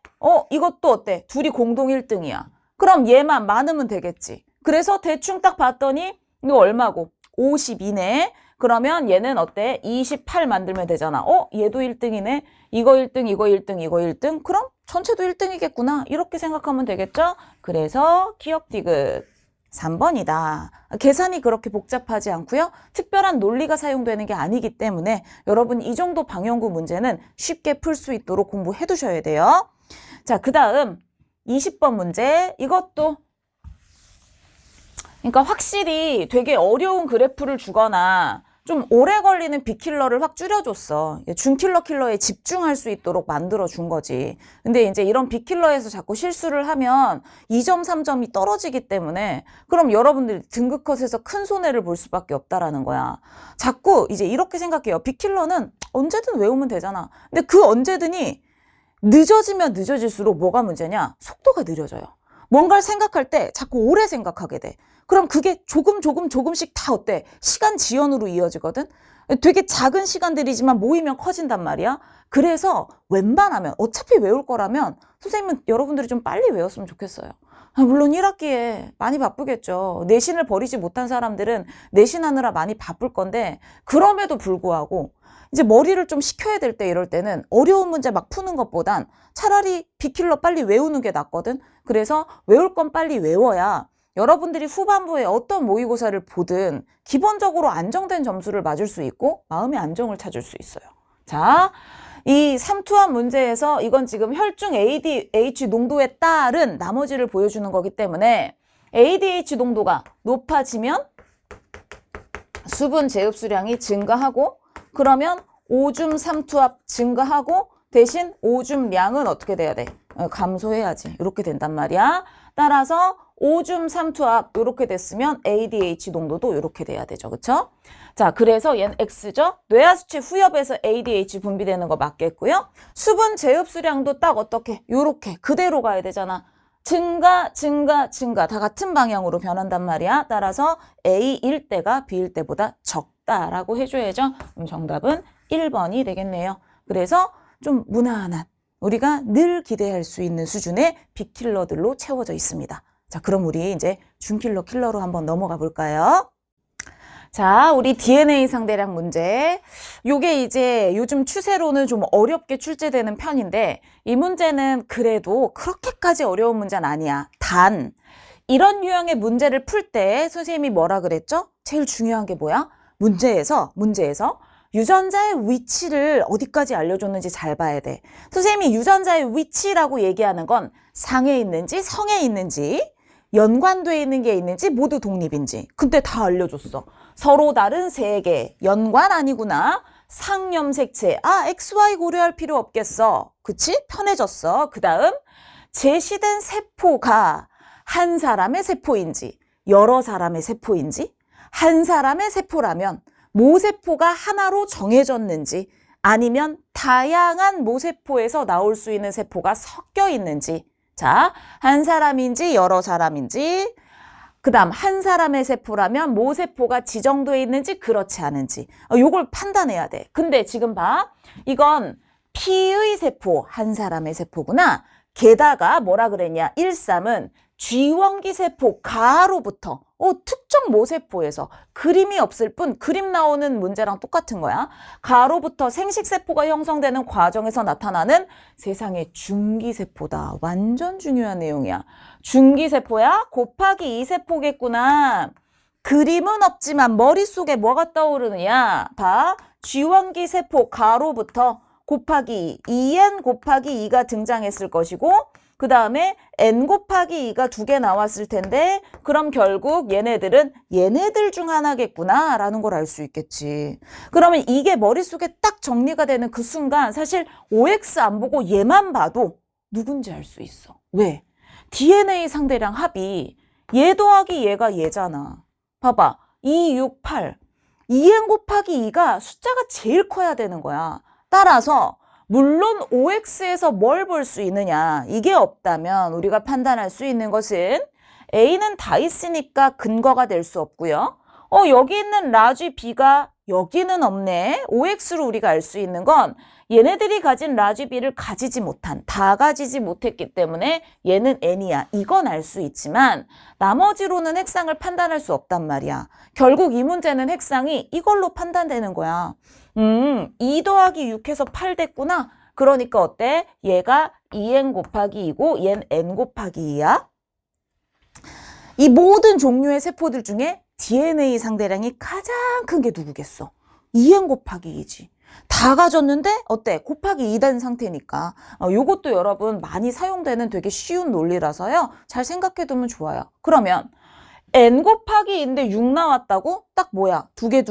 이것도 어때? 둘이 공동 1등이야. 그럼 얘만 많으면 되겠지. 그래서 대충 딱 봤더니 이거 얼마고? 52네. 그러면 얘는 어때? 28 만들면 되잖아. 얘도 1등이네. 이거 1등, 이거 1등, 이거 1등. 그럼 전체도 1등이겠구나. 이렇게 생각하면 되겠죠? 그래서 기억 디귿 3번이다. 계산이 그렇게 복잡하지 않고요. 특별한 논리가 사용되는 게 아니기 때문에 여러분 이 정도 방영구 문제는 쉽게 풀 수 있도록 공부해 두셔야 돼요. 자, 그 다음 20번 문제. 이것도 그러니까 확실히 되게 어려운 그래프를 주거나 좀 오래 걸리는 빅킬러를 확 줄여줬어. 준킬러 킬러에 집중할 수 있도록 만들어준 거지. 근데 이제 이런 빅킬러에서 자꾸 실수를 하면 2점, 3점이 떨어지기 때문에 그럼 여러분들이 등급컷에서 큰 손해를 볼 수밖에 없다라는 거야. 자꾸 이제 이렇게 생각해요. 빅킬러는 언제든 외우면 되잖아. 근데 그 언제든이 늦어지면 늦어질수록 뭐가 문제냐? 속도가 느려져요. 뭔가를 생각할 때 자꾸 오래 생각하게 돼. 그럼 그게 조금씩 다 어때? 시간 지연으로 이어지거든? 되게 작은 시간들이지만 모이면 커진단 말이야. 그래서 웬만하면 어차피 외울 거라면 선생님은 여러분들이 좀 빨리 외웠으면 좋겠어요. 물론 1학기에 많이 바쁘겠죠. 내신을 버리지 못한 사람들은 내신하느라 많이 바쁠 건데 그럼에도 불구하고 이제 머리를 좀 식혀야 될 때 이럴 때는 어려운 문제 막 푸는 것보단 차라리 빅킬러 빨리 외우는 게 낫거든. 그래서 외울 건 빨리 외워야 여러분들이 후반부에 어떤 모의고사를 보든 기본적으로 안정된 점수를 맞을 수 있고 마음의 안정을 찾을 수 있어요. 자, 이 삼투압 문제에서 이건 지금 혈중 ADH 농도에 따른 나머지를 보여주는 거기 때문에 ADH 농도가 높아지면 수분 제흡수량이 증가하고 그러면 오줌 삼투압 증가하고 대신 오줌량은 어떻게 돼야 돼? 감소해야지. 이렇게 된단 말이야. 따라서 오줌 삼투압 이렇게 됐으면 ADH 농도도 이렇게 돼야 되죠. 그쵸? 자, 그래서 얘는 X죠. 뇌하수체 후엽에서 ADH 분비되는 거 맞겠고요. 수분 제흡수량도 딱 어떻게? 요렇게 그대로 가야 되잖아. 증가 다 같은 방향으로 변한단 말이야. 따라서 A일 때가 B일 때보다 적다라고 해줘야죠. 그럼 정답은 1번이 되겠네요. 그래서 좀 무난한 우리가 늘 기대할 수 있는 수준의 빅킬러들로 채워져 있습니다. 자, 그럼 우리 이제 준킬러 킬러로 한번 넘어가 볼까요? 자, 우리 DNA 상대량 문제. 요게 이제 요즘 추세로는 좀 어렵게 출제되는 편인데 이 문제는 그래도 그렇게까지 어려운 문제는 아니야. 단, 이런 유형의 문제를 풀 때 선생님이 뭐라 그랬죠? 제일 중요한 게 뭐야? 문제에서 유전자의 위치를 어디까지 알려줬는지 잘 봐야 돼. 선생님이 유전자의 위치라고 얘기하는 건 상에 있는지 성에 있는지 연관돼 있는 게 있는지 모두 독립인지. 근데 다 알려줬어. 서로 다른 세 개. 연관 아니구나. 상염색체. 아, XY 고려할 필요 없겠어. 그치? 편해졌어. 그 다음 제시된 세포가 한 사람의 세포인지 여러 사람의 세포인지 한 사람의 세포라면 모세포가 하나로 정해졌는지 아니면 다양한 모세포에서 나올 수 있는 세포가 섞여 있는지. 자, 한 사람인지 여러 사람인지, 그 다음 한 사람의 세포라면 모세포가 지정돼 있는지 그렇지 않은지 요걸 판단해야 돼. 근데 지금 봐. 이건 P의 세포, 한 사람의 세포구나. 게다가 뭐라 그랬냐. 1,3은 G원기 세포 가로부터 특정 모세포에서 그림이 없을 뿐 그림 나오는 문제랑 똑같은 거야. 가로부터 생식세포가 형성되는 과정에서 나타나는 세상의 중기세포다. 완전 중요한 내용이야. 중기세포야? 곱하기 2세포겠구나. 그림은 없지만 머릿속에 뭐가 떠오르느냐. 봐. G원기 세포 가로부터 곱하기 2n 곱하기 2가 등장했을 것이고 그 다음에 n 곱하기 2가 2개 나왔을 텐데 그럼 결국 얘네들 중 하나겠구나 라는 걸 알 수 있겠지. 그러면 이게 머릿속에 딱 정리가 되는 그 순간 사실 OX 안 보고 얘만 봐도 누군지 알 수 있어. 왜? DNA 상대량 합이 얘 더하기 얘가 얘잖아. 봐봐. 2, 6, 8. 2n 곱하기 2가 숫자가 제일 커야 되는 거야. 따라서 물론 OX에서 뭘 볼 수 있느냐. 이게 없다면 우리가 판단할 수 있는 것은 A는 다 있으니까 근거가 될 수 없고요. 여기 있는 라지 B가 여기는 없네. OX로 우리가 알 수 있는 건 얘네들이 가진 라지 B를 다 가지지 못했기 때문에 얘는 N이야. 이건 알 수 있지만 나머지로는 핵상을 판단할 수 없단 말이야. 결국 이 문제는 핵상이 이걸로 판단되는 거야. 2 더하기 6해서 8 됐구나. 그러니까 어때? 얘가 2n 곱하기 2고 얘는 n 곱하기 2야. 이 모든 종류의 세포들 중에 DNA 상대량이 가장 큰 게 누구겠어? 2n 곱하기 2지. 다 가졌는데 어때? 곱하기 2 된 상태니까. 요것도 여러분 많이 사용되는 되게 쉬운 논리라서요. 잘 생각해 두면 좋아요. 그러면 n 곱하기 2인데 6 나왔다고? 딱 뭐야? 두 개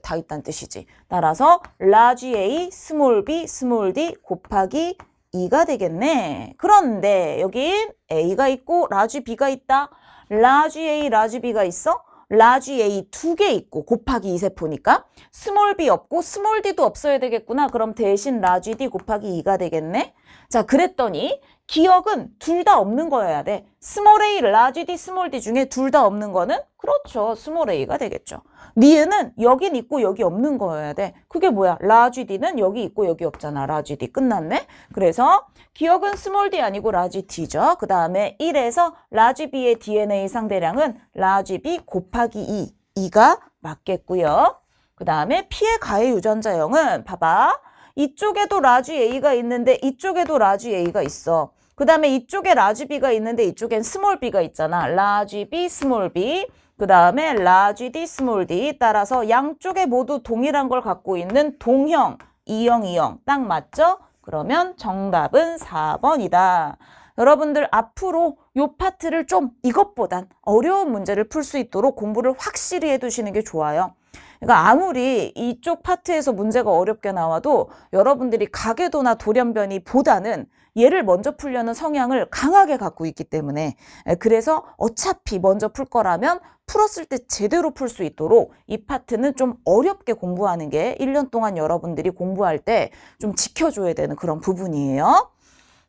다 있다는 뜻이지. 따라서 large A, small b, small d 곱하기 2가 되겠네. 그런데 여긴 A가 있고 large B가 있다. large A, large B가 있어? large A 2개 있고 곱하기 2세포니까 small b 없고 small d도 없어야 되겠구나. 그럼 대신 large D 곱하기 2가 되겠네. 자, 그랬더니 기억은 둘 다 없는 거여야 돼. 스몰 a, 라지 d, 스몰 d 중에 둘 다 없는 거는 그렇죠. 스몰 a가 되겠죠. 니은은 여긴 있고 여기 없는 거여야 돼. 그게 뭐야? 라지 d는 여기 있고 여기 없잖아. 라지 d 끝났네. 그래서 기억은 스몰 d 아니고 라지 d죠. 그 다음에 1에서 라지 b의 DNA 상대량은 라지 b 곱하기 2가 맞겠고요. 그 다음에 P의 가해 유전자형은 봐봐. 이쪽에도 라지 A가 있는데 이쪽에도 라지 A가 있어. 그 다음에 이쪽에 라지 B가 있는데 이쪽엔 스몰 B가 있잖아. 라지 B, 스몰 B. 그 다음에 라지 D, 스몰 D. 따라서 양쪽에 모두 동일한 걸 갖고 있는 동형, E형. 딱 맞죠? 그러면 정답은 4번이다. 여러분들 앞으로 요 파트를 좀 이것보단 어려운 문제를 풀 수 있도록 공부를 확실히 해두시는 게 좋아요. 그러니까 아무리 이쪽 파트에서 문제가 어렵게 나와도 여러분들이 가계도나 돌연변이 보다는 얘를 먼저 풀려는 성향을 강하게 갖고 있기 때문에 그래서 어차피 먼저 풀 거라면 풀었을 때 제대로 풀 수 있도록 이 파트는 좀 어렵게 공부하는 게 1년 동안 여러분들이 공부할 때 좀 지켜줘야 되는 그런 부분이에요.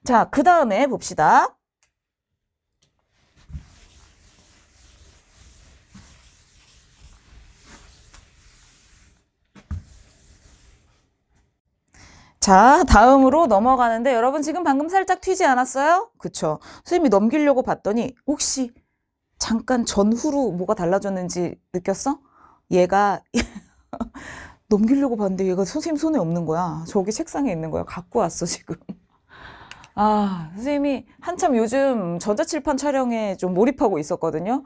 자, 그 다음에 봅시다. 자, 다음으로 넘어가는데 여러분 지금 방금 살짝 튀지 않았어요? 그쵸? 선생님이 넘기려고 봤더니 혹시 잠깐 전후로 뭐가 달라졌는지 느꼈어? 얘가 넘기려고 봤는데 얘가 선생님 손에 없는 거야. 저기 책상에 있는 거야. 갖고 왔어, 지금. 아, 선생님이 한참 요즘 전자칠판 촬영에 좀 몰입하고 있었거든요.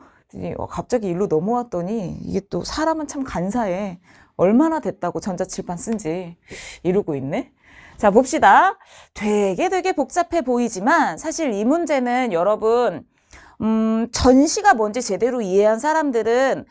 갑자기 일로 넘어왔더니 이게 또 사람은 참 간사해. 얼마나 됐다고 전자칠판 쓴지 이러고 있네. 자, 봅시다. 되게 복잡해 보이지만 사실 이 문제는 여러분 전시가 뭔지 제대로 이해한 사람들은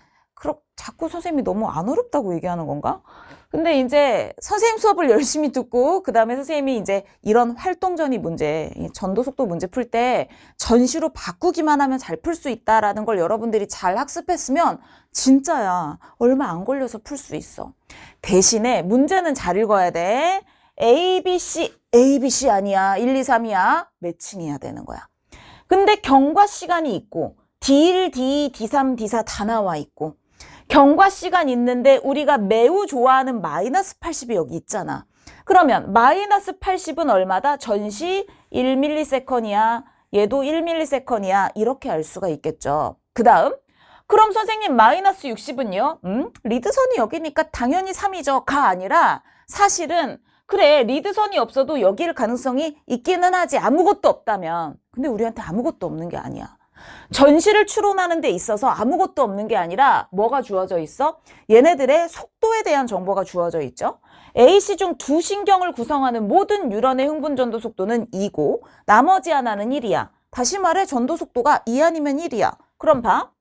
자꾸 선생님이 너무 안 어렵다고 얘기하는 건가? 근데 이제 선생님 수업을 열심히 듣고 그 다음에 선생님이 이제 이런 활동전이 문제, 전도속도 문제 풀 때 전시로 바꾸기만 하면 잘 풀 수 있다라는 걸 여러분들이 잘 학습했으면 진짜야 얼마 안 걸려서 풀 수 있어. 대신에 문제는 잘 읽어야 돼. A, B, C 아니야. 1, 2, 3이야. 매칭해야 되는 거야. 근데 경과 시간이 있고 D1, D2, D3, D4 다 나와 있고 경과 시간 있는데 우리가 매우 좋아하는 마이너스 80이 여기 있잖아. 그러면 마이너스 80은 얼마다? 전시 1ms이야. 얘도 1ms이야. 이렇게 알 수가 있겠죠. 그 다음 그럼 선생님 마이너스 60은요? 리드선이 여기니까 당연히 3이죠. 가 아니라 사실은 그래 리드선이 없어도 여기일 가능성이 있기는 하지. 아무것도 없다면. 근데 우리한테 아무것도 없는 게 아니야. 전시를 추론하는 데 있어서 아무것도 없는 게 아니라 뭐가 주어져 있어? 얘네들의 속도에 대한 정보가 주어져 있죠. AC 중 두 신경을 구성하는 모든 뉴런의 흥분 전도 속도는 2고 나머지 하나는 1이야. 다시 말해 전도 속도가 2 아니면 1이야. 그럼 봐.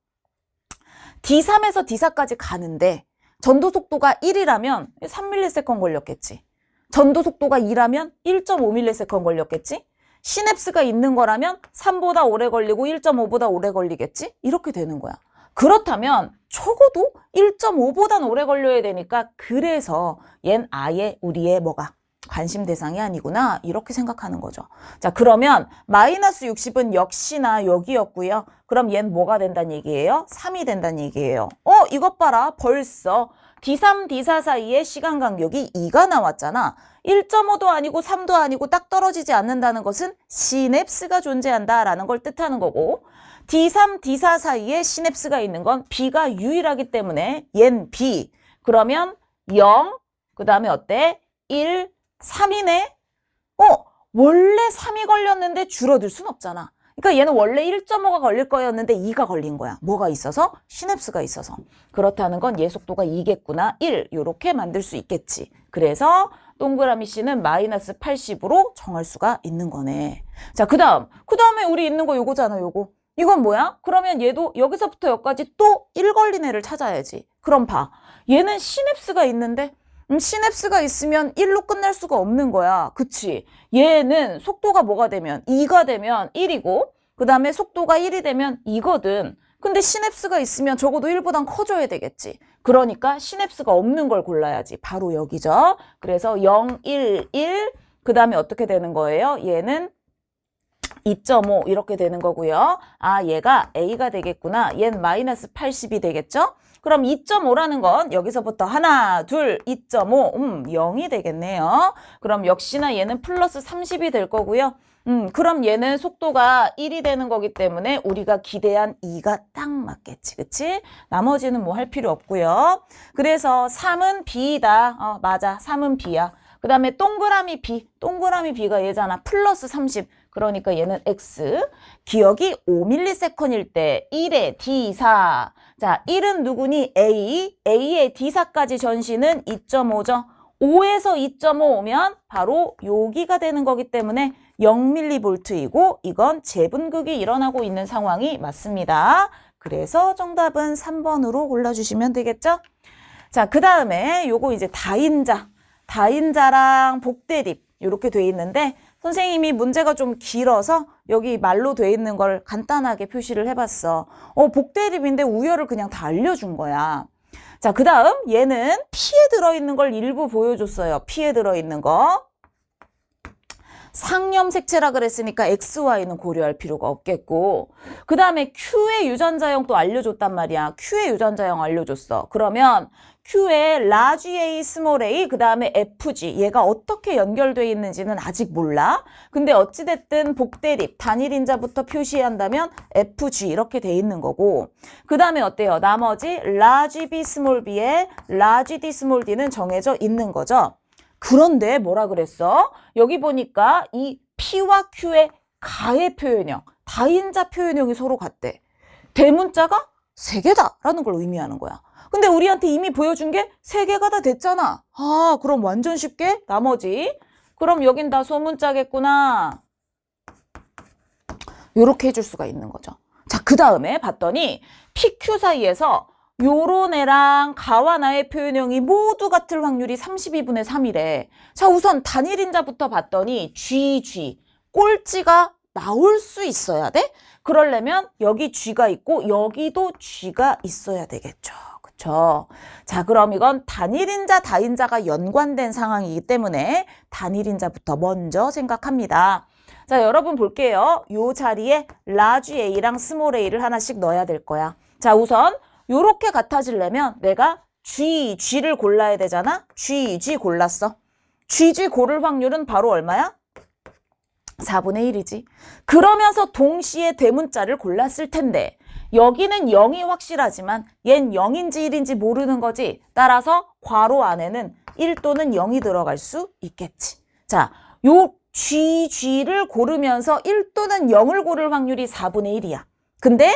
D3에서 D4까지 가는데 전도 속도가 1이라면 3ms 걸렸겠지. 전도 속도가 2라면 1.5ms 걸렸겠지. 시냅스가 있는 거라면 3보다 오래 걸리고 1.5보다 오래 걸리겠지? 이렇게 되는 거야. 그렇다면 적어도 1.5보단 오래 걸려야 되니까 그래서 얜 아예 우리의 뭐가 관심 대상이 아니구나 이렇게 생각하는 거죠. 자, 그러면 마이너스 60은 역시나 여기였고요. 그럼 얜 뭐가 된다는 얘기예요? 3이 된다는 얘기예요. 이것 봐라. 벌써 D3, D4 사이에 시간 간격이 2가 나왔잖아. 1.5도 아니고 3도 아니고 딱 떨어지지 않는다는 것은 시냅스가 존재한다라는 걸 뜻하는 거고 D3, D4 사이에 시냅스가 있는 건 B가 유일하기 때문에 얜 B. 그러면 0, 그 다음에 어때? 1, 3이네? 원래 3이 걸렸는데 줄어들 순 없잖아. 그러니까 얘는 원래 1.5가 걸릴 거였는데 2가 걸린 거야. 뭐가 있어서? 시냅스가 있어서. 그렇다는 건 얘 속도가 2겠구나. 1 이렇게 만들 수 있겠지. 그래서 동그라미 C는 마이너스 80으로 정할 수가 있는 거네. 자, 그 다음에 우리 있는 거 요거잖아, 요거. 이건 뭐야? 그러면 얘도 여기서부터 여기까지 또 1 걸린 애를 찾아야지. 그럼 봐. 얘는 시냅스가 있는데 시냅스가 있으면 1로 끝날 수가 없는 거야. 그치? 얘는 속도가 뭐가 되면 2가 되면 1이고 그 다음에 속도가 1이 되면 2거든. 근데 시냅스가 있으면 적어도 1보단 커져야 되겠지. 그러니까 시냅스가 없는 걸 골라야지. 바로 여기죠. 그래서 0, 1, 1, 그 다음에 어떻게 되는 거예요? 얘는 2.5 이렇게 되는 거고요. 아, 얘가 A가 되겠구나. 얘는 마이너스 80이 되겠죠? 그럼 2.5라는 건 여기서부터 하나, 둘, 2.5, 0이 되겠네요. 그럼 역시나 얘는 플러스 30이 될 거고요. 그럼 얘는 속도가 1이 되는 거기 때문에 우리가 기대한 2가 딱 맞겠지. 그치? 나머지는 뭐 할 필요 없고요. 그래서 3은 B다. 맞아. 3은 B야. 그 다음에 동그라미 B. 동그라미 B가 얘잖아. 플러스 30. 그러니까 얘는 X. 기억이 5ms일 때 1의 D4. 자, 1은 누구니? A. A의 D4까지 전시는 2.5죠. 5에서 2.5 오면 바로 여기가 되는 거기 때문에 0mV이고 이건 재분극이 일어나고 있는 상황이 맞습니다. 그래서 정답은 3번으로 골라주시면 되겠죠? 자, 그 다음에 요거 이제 다인자랑 복대립 이렇게 돼 있는데 선생님이 문제가 좀 길어서 여기 말로 돼 있는 걸 간단하게 표시를 해봤어. 복대립인데 우열을 그냥 다 알려준 거야. 자, 그 다음 얘는 P에 들어있는 걸 일부 보여줬어요. P에 들어있는 거. 상염 색채라 그랬으니까 XY는 고려할 필요가 없겠고 그 다음에 Q의 유전자형 또 알려줬단 말이야. Q의 유전자형 알려줬어. 그러면 Q에 large A, small a, 그 다음에 FG. 얘가 어떻게 연결되어 있는지는 아직 몰라. 근데 어찌됐든 복대립, 단일인자부터 표시한다면 FG 이렇게 돼 있는 거고. 그 다음에 어때요? 나머지 large B, small b에 large D, small d는 정해져 있는 거죠. 그런데 뭐라 그랬어? 여기 보니까 이 P와 Q의 가의 표현형, 다인자 표현형이 서로 같대. 대문자가 3개다라는 걸 의미하는 거야. 근데 우리한테 이미 보여준 게 3개가 다 됐잖아. 아, 그럼 완전 쉽게 나머지. 그럼 여긴 다 소문자겠구나. 요렇게 해줄 수가 있는 거죠. 자, 그 다음에 봤더니 PQ 사이에서 요런 애랑 가와 나의 표현형이 모두 같을 확률이 32분의 3이래. 자, 우선 단일인자부터 봤더니 GG. 꼴찌가 나올 수 있어야 돼? 그러려면 여기 G가 있고 여기도 G가 있어야 되겠죠. 그쵸? 자, 그럼 이건 단일인자, 다인자가 연관된 상황이기 때문에 단일인자부터 먼저 생각합니다. 자, 여러분 볼게요. 요 자리에 large A랑 small a를 하나씩 넣어야 될 거야. 자, 우선 요렇게 같아지려면 내가 G를 골라야 되잖아. GG 골랐어. GG 고를 확률은 바로 얼마야? 4분의 1이지. 그러면서 동시에 대문자를 골랐을 텐데 여기는 0이 확실하지만 얜 0인지 1인지 모르는 거지. 따라서 괄호 안에는 1 또는 0이 들어갈 수 있겠지. 자, 요 GG를 고르면서 1 또는 0을 고를 확률이 4분의 1이야. 근데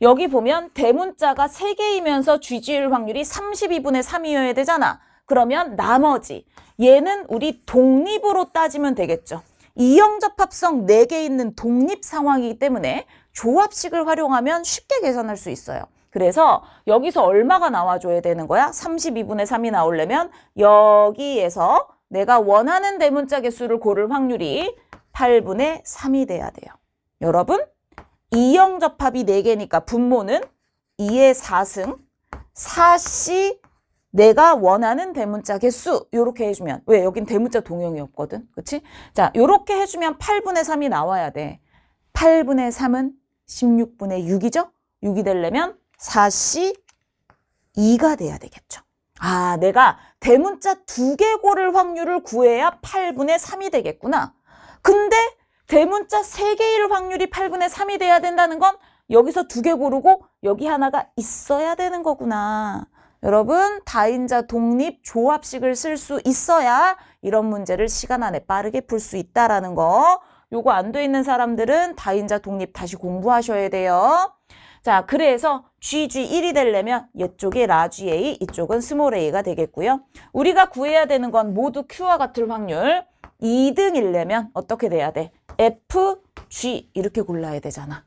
여기 보면 대문자가 3개이면서 GG일 확률이 32분의 3이어야 되잖아. 그러면 나머지 얘는 우리 독립으로 따지면 되겠죠. 이형접합성 4개 있는 독립 상황이기 때문에 조합식을 활용하면 쉽게 계산할 수 있어요. 그래서 여기서 얼마가 나와줘야 되는 거야? 32분의 3이 나오려면 여기에서 내가 원하는 대문자 개수를 고를 확률이 8분의 3이 돼야 돼요. 여러분, 이형접합이 4개니까 분모는 2의 4승, 4C 내가 원하는 대문자 개수 요렇게 해주면, 왜? 여긴 대문자 동형이 없거든. 그치? 자, 요렇게 해주면 8분의 3이 나와야 돼. 8분의 3은 16분의 6이죠? 6이 되려면 4C 2가 돼야 되겠죠. 아, 내가 대문자 2개 고를 확률을 구해야 8분의 3이 되겠구나. 근데 대문자 3개일 확률이 8분의 3이 돼야 된다는 건 여기서 2개 고르고 여기 하나가 있어야 되는 거구나. 여러분, 다인자 독립 조합식을 쓸 수 있어야 이런 문제를 시간 안에 빠르게 풀 수 있다라는 거. 요거 안 돼 있는 사람들은 다인자 독립 다시 공부하셔야 돼요. 자, 그래서 GG1이 되려면 이쪽이 large A, 이쪽은 small a가 되겠고요. 우리가 구해야 되는 건 모두 Q와 같을 확률. 2등이려면 어떻게 돼야 돼? FG 이렇게 골라야 되잖아.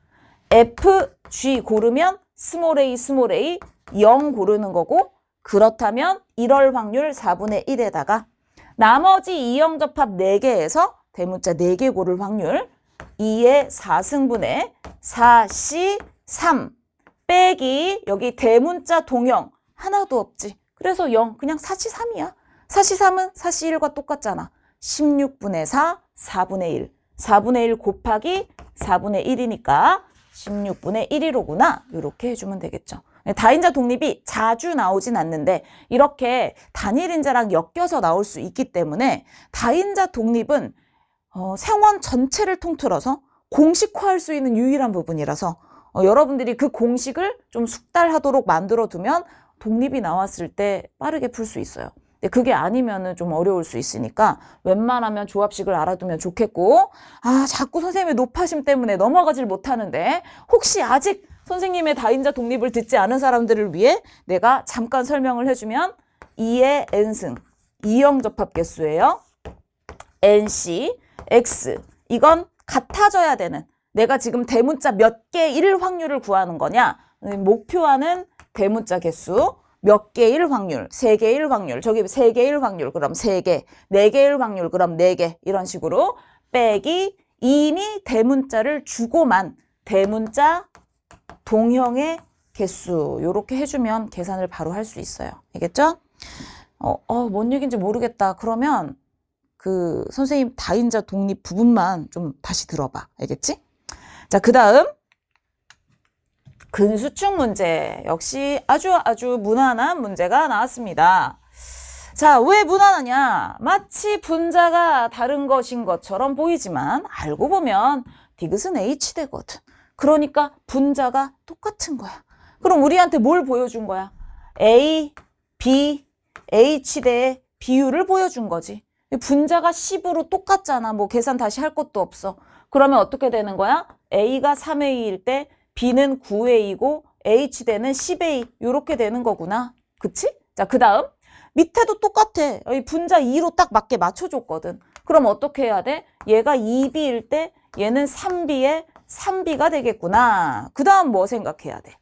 FG 고르면 small a 0 고르는 거고, 그렇다면 이럴 확률 4분의 1에다가 나머지 이형접합 4개에서 대문자 4개 고를 확률 2의 4승분의 4C 3 빼기 여기 대문자 동형 하나도 없지. 그래서 0, 그냥 4C 3이야. 4C 3은 4C 1과 똑같잖아. 16분의 4, 4분의 1. 4분의 1 곱하기 4분의 1이니까 16분의 1이로구나. 이렇게 해주면 되겠죠. 다인자 독립이 자주 나오진 않는데 이렇게 단일인자랑 엮여서 나올 수 있기 때문에 다인자 독립은 생원 전체를 통틀어서 공식화할 수 있는 유일한 부분이라서 여러분들이 그 공식을 좀 숙달하도록 만들어두면 독립이 나왔을 때 빠르게 풀 수 있어요. 근데 그게 아니면은 좀 어려울 수 있으니까 웬만하면 조합식을 알아두면 좋겠고, 아, 자꾸 선생님의 높아심 때문에 넘어가질 못하는데 혹시 아직 선생님의 다인자 독립을 듣지 않은 사람들을 위해 내가 잠깐 설명을 해주면 2의 n승, 이형접합 개수예요. nc, x. 이건 같아져야 되는, 내가 지금 대문자 몇 개일 확률을 구하는 거냐? 목표하는 대문자 개수. 몇 개일 확률, 3개일 확률, 저기 3개일 확률, 그럼 3개, 4개일 확률, 그럼 4개, 이런 식으로 빼기 이미 대문자를 주고만 대문자 동형의 개수, 요렇게 해주면 계산을 바로 할 수 있어요. 알겠죠? 뭔 얘기인지 모르겠다. 그러면 그 선생님 다인자 독립 부분만 좀 다시 들어봐. 알겠지? 자, 그 다음 근수축 문제 역시 아주 무난한 문제가 나왔습니다. 자, 왜 무난하냐? 마치 분자가 다른 것인 것처럼 보이지만 알고 보면 디귿은 H대거든. 그러니까 분자가 똑같은 거야. 그럼 우리한테 뭘 보여준 거야? A, B, H대의 비율을 보여준 거지. 분자가 10으로 똑같잖아. 뭐 계산 다시 할 것도 없어. 그러면 어떻게 되는 거야? A가 3A일 때 B는 9A고 H대는 10A 이렇게 되는 거구나. 그치? 자, 그 다음 밑에도 똑같아. 이 분자 2로 딱 맞게 맞춰줬거든. 그럼 어떻게 해야 돼? 얘가 2B일 때 얘는 3B에 3B가 되겠구나. 그 다음 뭐 생각해야 돼?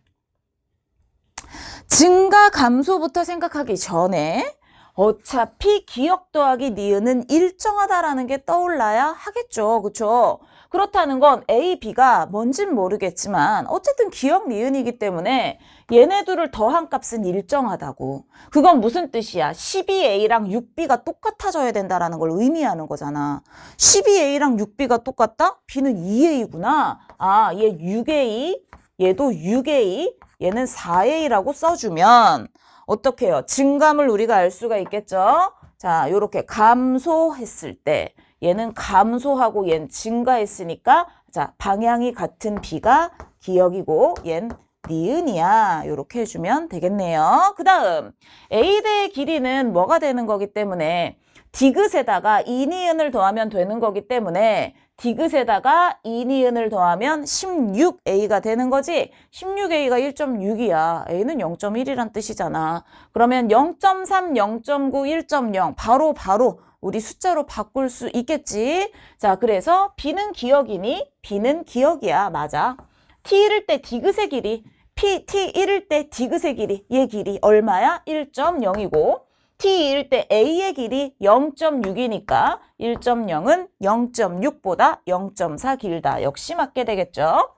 증가 감소부터 생각하기 전에 어차피 기억 더하기 니은은 일정하다라는 게 떠올라야 하겠죠. 그쵸? 그렇다는 건 A, B가 뭔진 모르겠지만 어쨌든 기억 니은이기 때문에 얘네들을 더한 값은 일정하다고. 그건 무슨 뜻이야? 12A랑 6B가 똑같아져야 된다라는 걸 의미하는 거잖아. 12A랑 6B가 똑같다? B는 2A구나. 아, 얘 6A, 얘도 6A, 얘는 4A라고 써주면 어떻게 해요? 증감을 우리가 알 수가 있겠죠? 자, 요렇게 감소했을 때 얘는 감소하고 얘는 증가했으니까 자, 방향이 같은 B가 기억이고 얘는 니은이야. 요렇게 해주면 되겠네요. 그 다음 A대의 길이는 뭐가 되는 거기 때문에 디귿에다가 이니은을 더하면 되는 거기 때문에 디귿에다가 이니은을 더하면 16A가 되는 거지. 16A가 1.6이야. A는 0.1이란 뜻이잖아. 그러면 0.3, 0.9, 1.0 바로 우리 숫자로 바꿀 수 있겠지. 자, 그래서 B는 기억이니? B는 기억이야. 맞아. T 이를 때 디귿의 길이 T 이를 때 디귿의 길이 얘 길이 얼마야? 1.0이고 T일 때 A의 길이 0.6이니까 1.0은 0.6보다 0.4 길다. 역시 맞게 되겠죠.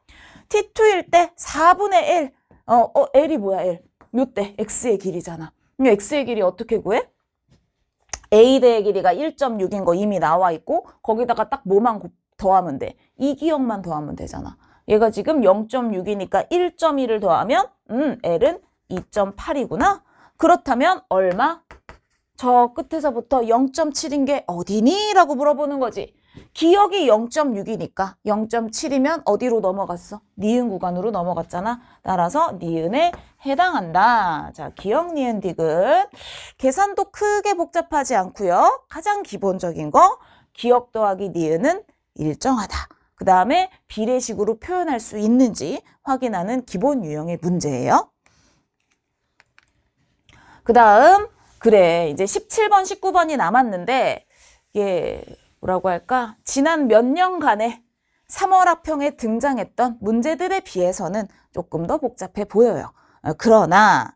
T2일 때 4분의 1. L이 뭐야, L? 요때 X의 길이잖아. 그럼 X의 길이 어떻게 구해? A대의 길이가 1.6인 거 이미 나와 있고 거기다가 딱 뭐만 더하면 돼? 이 기억만 더하면 되잖아. 얘가 지금 0.6이니까 1.1을 더하면 L은 2.8이구나. 그렇다면 얼마? 저 끝에서부터 0.7인 게 어디니? 라고 물어보는 거지. 기억이 0.6이니까 0.7이면 어디로 넘어갔어? 니은 구간으로 넘어갔잖아. 따라서 니은에 해당한다. 자, 기억, 니은, 디귿. 계산도 크게 복잡하지 않고요. 가장 기본적인 거 기억 더하기 니은은 일정하다. 그 다음에 비례식으로 표현할 수 있는지 확인하는 기본 유형의 문제예요. 그 다음 그래 이제 17번 19번이 남았는데 이게 뭐라고 할까 지난 몇 년간의 3월 학평에 등장했던 문제들에 비해서는 조금 더 복잡해 보여요. 그러나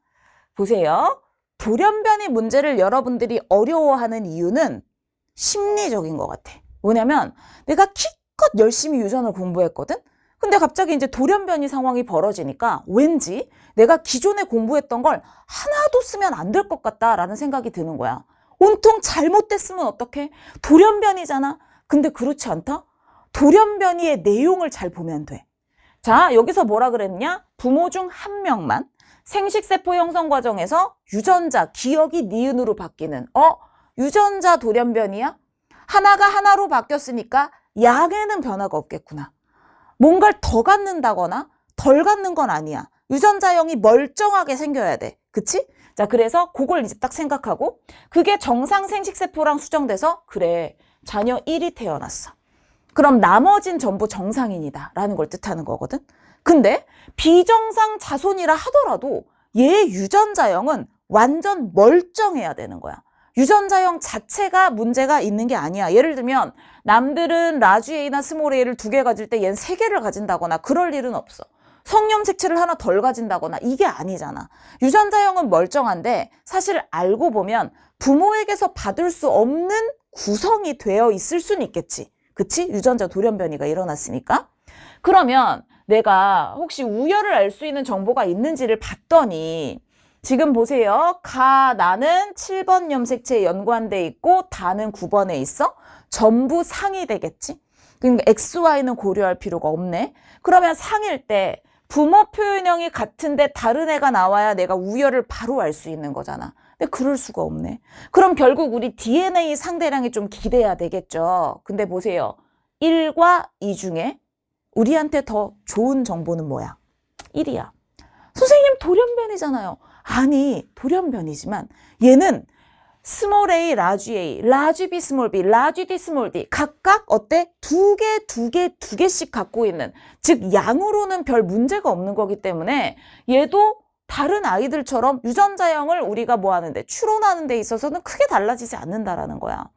보세요. 돌연변이 문제를 여러분들이 어려워하는 이유는 심리적인 것 같아. 뭐냐면 내가 기껏 열심히 유전을 공부했거든. 근데 갑자기 이제 돌연변이 상황이 벌어지니까 왠지 내가 기존에 공부했던 걸 하나도 쓰면 안 될 것 같다라는 생각이 드는 거야. 온통 잘못됐으면 어떡해? 돌연변이잖아. 근데 그렇지 않다? 돌연변이의 내용을 잘 보면 돼. 자, 여기서 뭐라 그랬냐? 부모 중 한 명만 생식세포 형성 과정에서 유전자, 기억이 니은으로 바뀌는 유전자 돌연변이야? 하나가 하나로 바뀌었으니까 양에는 변화가 없겠구나. 뭔가를 더 갖는다거나 덜 갖는 건 아니야. 유전자형이 멀쩡하게 생겨야 돼. 그치? 자, 그래서 그걸 이제 딱 생각하고 그게 정상 생식세포랑 수정돼서 그래, 자녀 1이 태어났어. 그럼 나머진 전부 정상인이다 라는 걸 뜻하는 거거든. 근데 비정상 자손이라 하더라도 얘 유전자형은 완전 멀쩡해야 되는 거야. 유전자형 자체가 문제가 있는 게 아니야. 예를 들면 남들은 라지 A나 스몰 A를 2개 가질 때 얘는 3개를 가진다거나 그럴 일은 없어. 성염색체를 하나 덜 가진다거나 이게 아니잖아. 유전자형은 멀쩡한데 사실 알고 보면 부모에게서 받을 수 없는 구성이 되어 있을 수는 있겠지. 그치? 유전자 돌연변이가 일어났으니까. 그러면 내가 혹시 우열을 알 수 있는 정보가 있는지를 봤더니 지금 보세요. 나는 7번 염색체에 연관돼 있고 다는 9번에 있어. 전부 상이 되겠지. 그러니까 XY는 고려할 필요가 없네. 그러면 상일 때 부모 표현형이 같은데 다른 애가 나와야 내가 우열을 바로 알 수 있는 거잖아. 근데 그럴 수가 없네. 그럼 결국 우리 DNA 상대량이 좀 기대야 되겠죠. 근데 보세요. 1과 2 중에 우리한테 더 좋은 정보는 뭐야? 1이야. 선생님 돌연변이잖아요. 아니 돌연변이지만 얘는 스몰 a, 라지 a, 라지 b, 스몰 b, 라지 d, 스몰 d 각각 어때? 두 개씩 갖고 있는, 즉 양으로는 별 문제가 없는 거기 때문에 얘도 다른 아이들처럼 유전자형을 우리가 뭐 하는데 추론하는 데 있어서는 크게 달라지지 않는다라는 거야.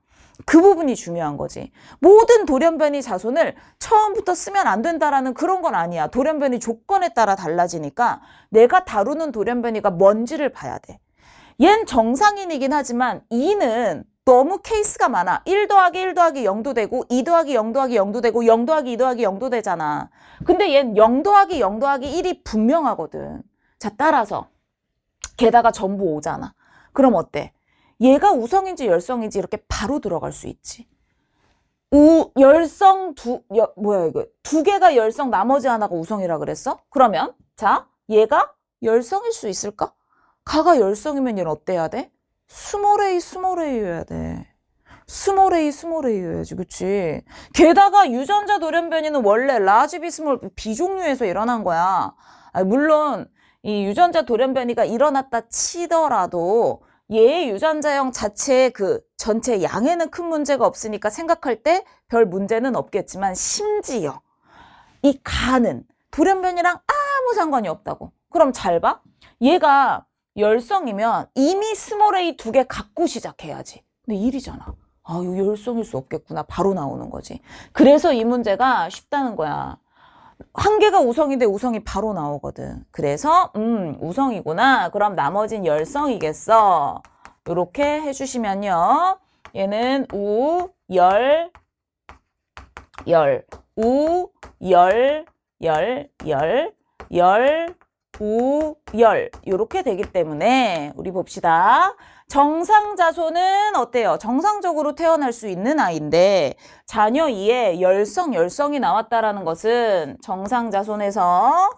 그 부분이 중요한 거지. 모든 돌연변이 자손을 처음부터 쓰면 안 된다라는 그런 건 아니야. 돌연변이 조건에 따라 달라지니까 내가 다루는 돌연변이가 뭔지를 봐야 돼. 얜 정상인이긴 하지만 2는 너무 케이스가 많아. 1 더하기 1 더하기 0도 되고 2 더하기 0 더하기 0도 되고 0 더하기 2 더하기 0도 되잖아. 근데 얜 0 더하기 0 더하기 1이 분명하거든. 자, 따라서 게다가 전부 5잖아. 그럼 어때? 얘가 우성인지 열성인지 이렇게 바로 들어갈 수 있지. 열성 뭐야 이거? 두 개가 열성 나머지 하나가 우성이라 그랬어? 그러면 자, 얘가 열성일 수 있을까? 가가 열성이면 얘는 어때야 돼? 스몰 a여야 돼. 스몰 a여야지, 그치? 게다가 유전자 돌연변이는 원래 라지 b, 스몰 b 비종류에서 일어난 거야. 물론 이 유전자 돌연변이가 일어났다 치더라도 얘의 유전자형 자체의 그 전체 양에는 큰 문제가 없으니까 생각할 때 별 문제는 없겠지만 심지어 이 가는 돌연변이랑 아무 상관이 없다고. 그럼 잘 봐. 얘가 열성이면 이미 스몰 a 2개 갖고 시작해야지. 근데 1이잖아. 아, 이거 열성일 수 없겠구나. 바로 나오는 거지. 그래서 이 문제가 쉽다는 거야. 한 개가 우성인데 우성이 바로 나오거든. 그래서 우성이구나. 그럼 나머진 열성이겠어. 이렇게 해주시면요. 얘는 우, 열, 우, 열, 우, 열 이렇게 되기 때문에 우리 봅시다. 정상자손은 어때요? 정상적으로 태어날 수 있는 아이인데 자녀 2에 열성이 나왔다라는 것은 정상자손에서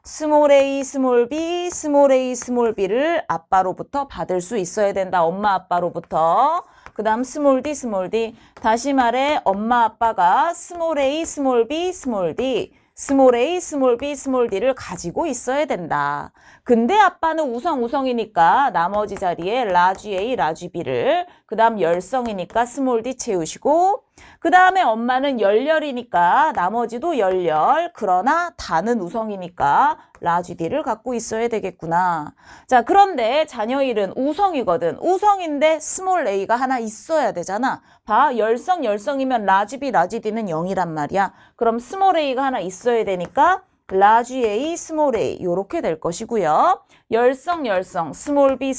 스몰 a, 스몰 b, 스몰 a, 스몰 b를 아빠로부터 받을 수 있어야 된다. 엄마 아빠로부터. 그 다음 스몰 d, 스몰 d. 다시 말해 엄마 아빠가 스몰 a, 스몰 b, 스몰 d, 스몰 a, 스몰 b, 스몰 d를 가지고 있어야 된다. 근데 아빠는 우성이니까 나머지 자리에 라지 a, 라지 b를, 그 다음 열성이니까 스몰 d 채우시고, 그 다음에 엄마는 열열이니까 나머지도 열열, 그러나 다는 우성이니까 라지 d를 갖고 있어야 되겠구나. 자, 그런데 자녀 1은 우성이거든. 우성인데 스몰 a가 하나 있어야 되잖아. 봐, 열성이면 라지 b, 라지 d는 0이란 말이야. 그럼 스몰 a가 하나 있어야 되니까 라지 a, 스몰 a 이렇게 될 것이고요. 열성, 스몰 b에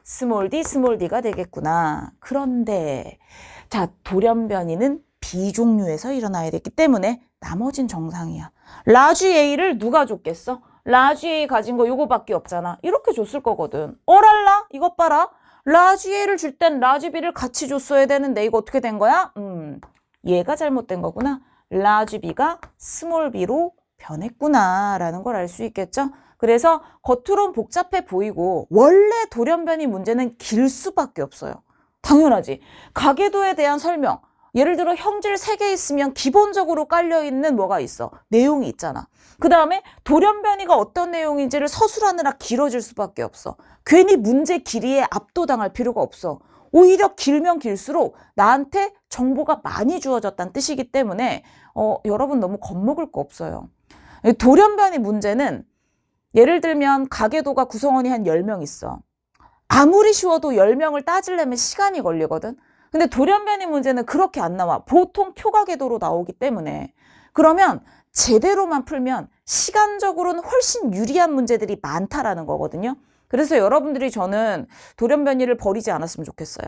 스몰 d가 되겠구나. 그런데 자, 돌연변이는 B종류에서 일어나야 됐기 때문에 나머진 정상이야. 라지 a를 누가 줬겠어? 라지 a 가진 거 요거밖에 없잖아. 이렇게 줬을 거거든. 어랄라? 이것 봐라. 라지 a를 줄 땐 라지 b를 같이 줬어야 되는데 이거 어떻게 된 거야? 얘가 잘못된 거구나. 라지 b가 스몰 b로 변했구나 라는 걸 알 수 있겠죠. 그래서 겉으론 복잡해 보이고 원래 돌연변이 문제는 길 수밖에 없어요. 당연하지. 가계도에 대한 설명. 예를 들어 형질 3개 있으면 기본적으로 깔려있는 뭐가 있어? 내용이 있잖아. 그 다음에 돌연변이가 어떤 내용인지를 서술하느라 길어질 수밖에 없어. 괜히 문제 길이에 압도당할 필요가 없어. 오히려 길면 길수록 나한테 정보가 많이 주어졌다는 뜻이기 때문에 여러분 너무 겁먹을 거 없어요. 돌연변이 문제는 예를 들면 가계도가 구성원이 한 10명 있어. 아무리 쉬워도 10명을 따지려면 시간이 걸리거든. 근데 돌연변이 문제는 그렇게 안 나와. 보통 표가계도로 나오기 때문에. 그러면 제대로만 풀면 시간적으로는 훨씬 유리한 문제들이 많다라는 거거든요. 그래서 여러분들이 저는 돌연변이를 버리지 않았으면 좋겠어요.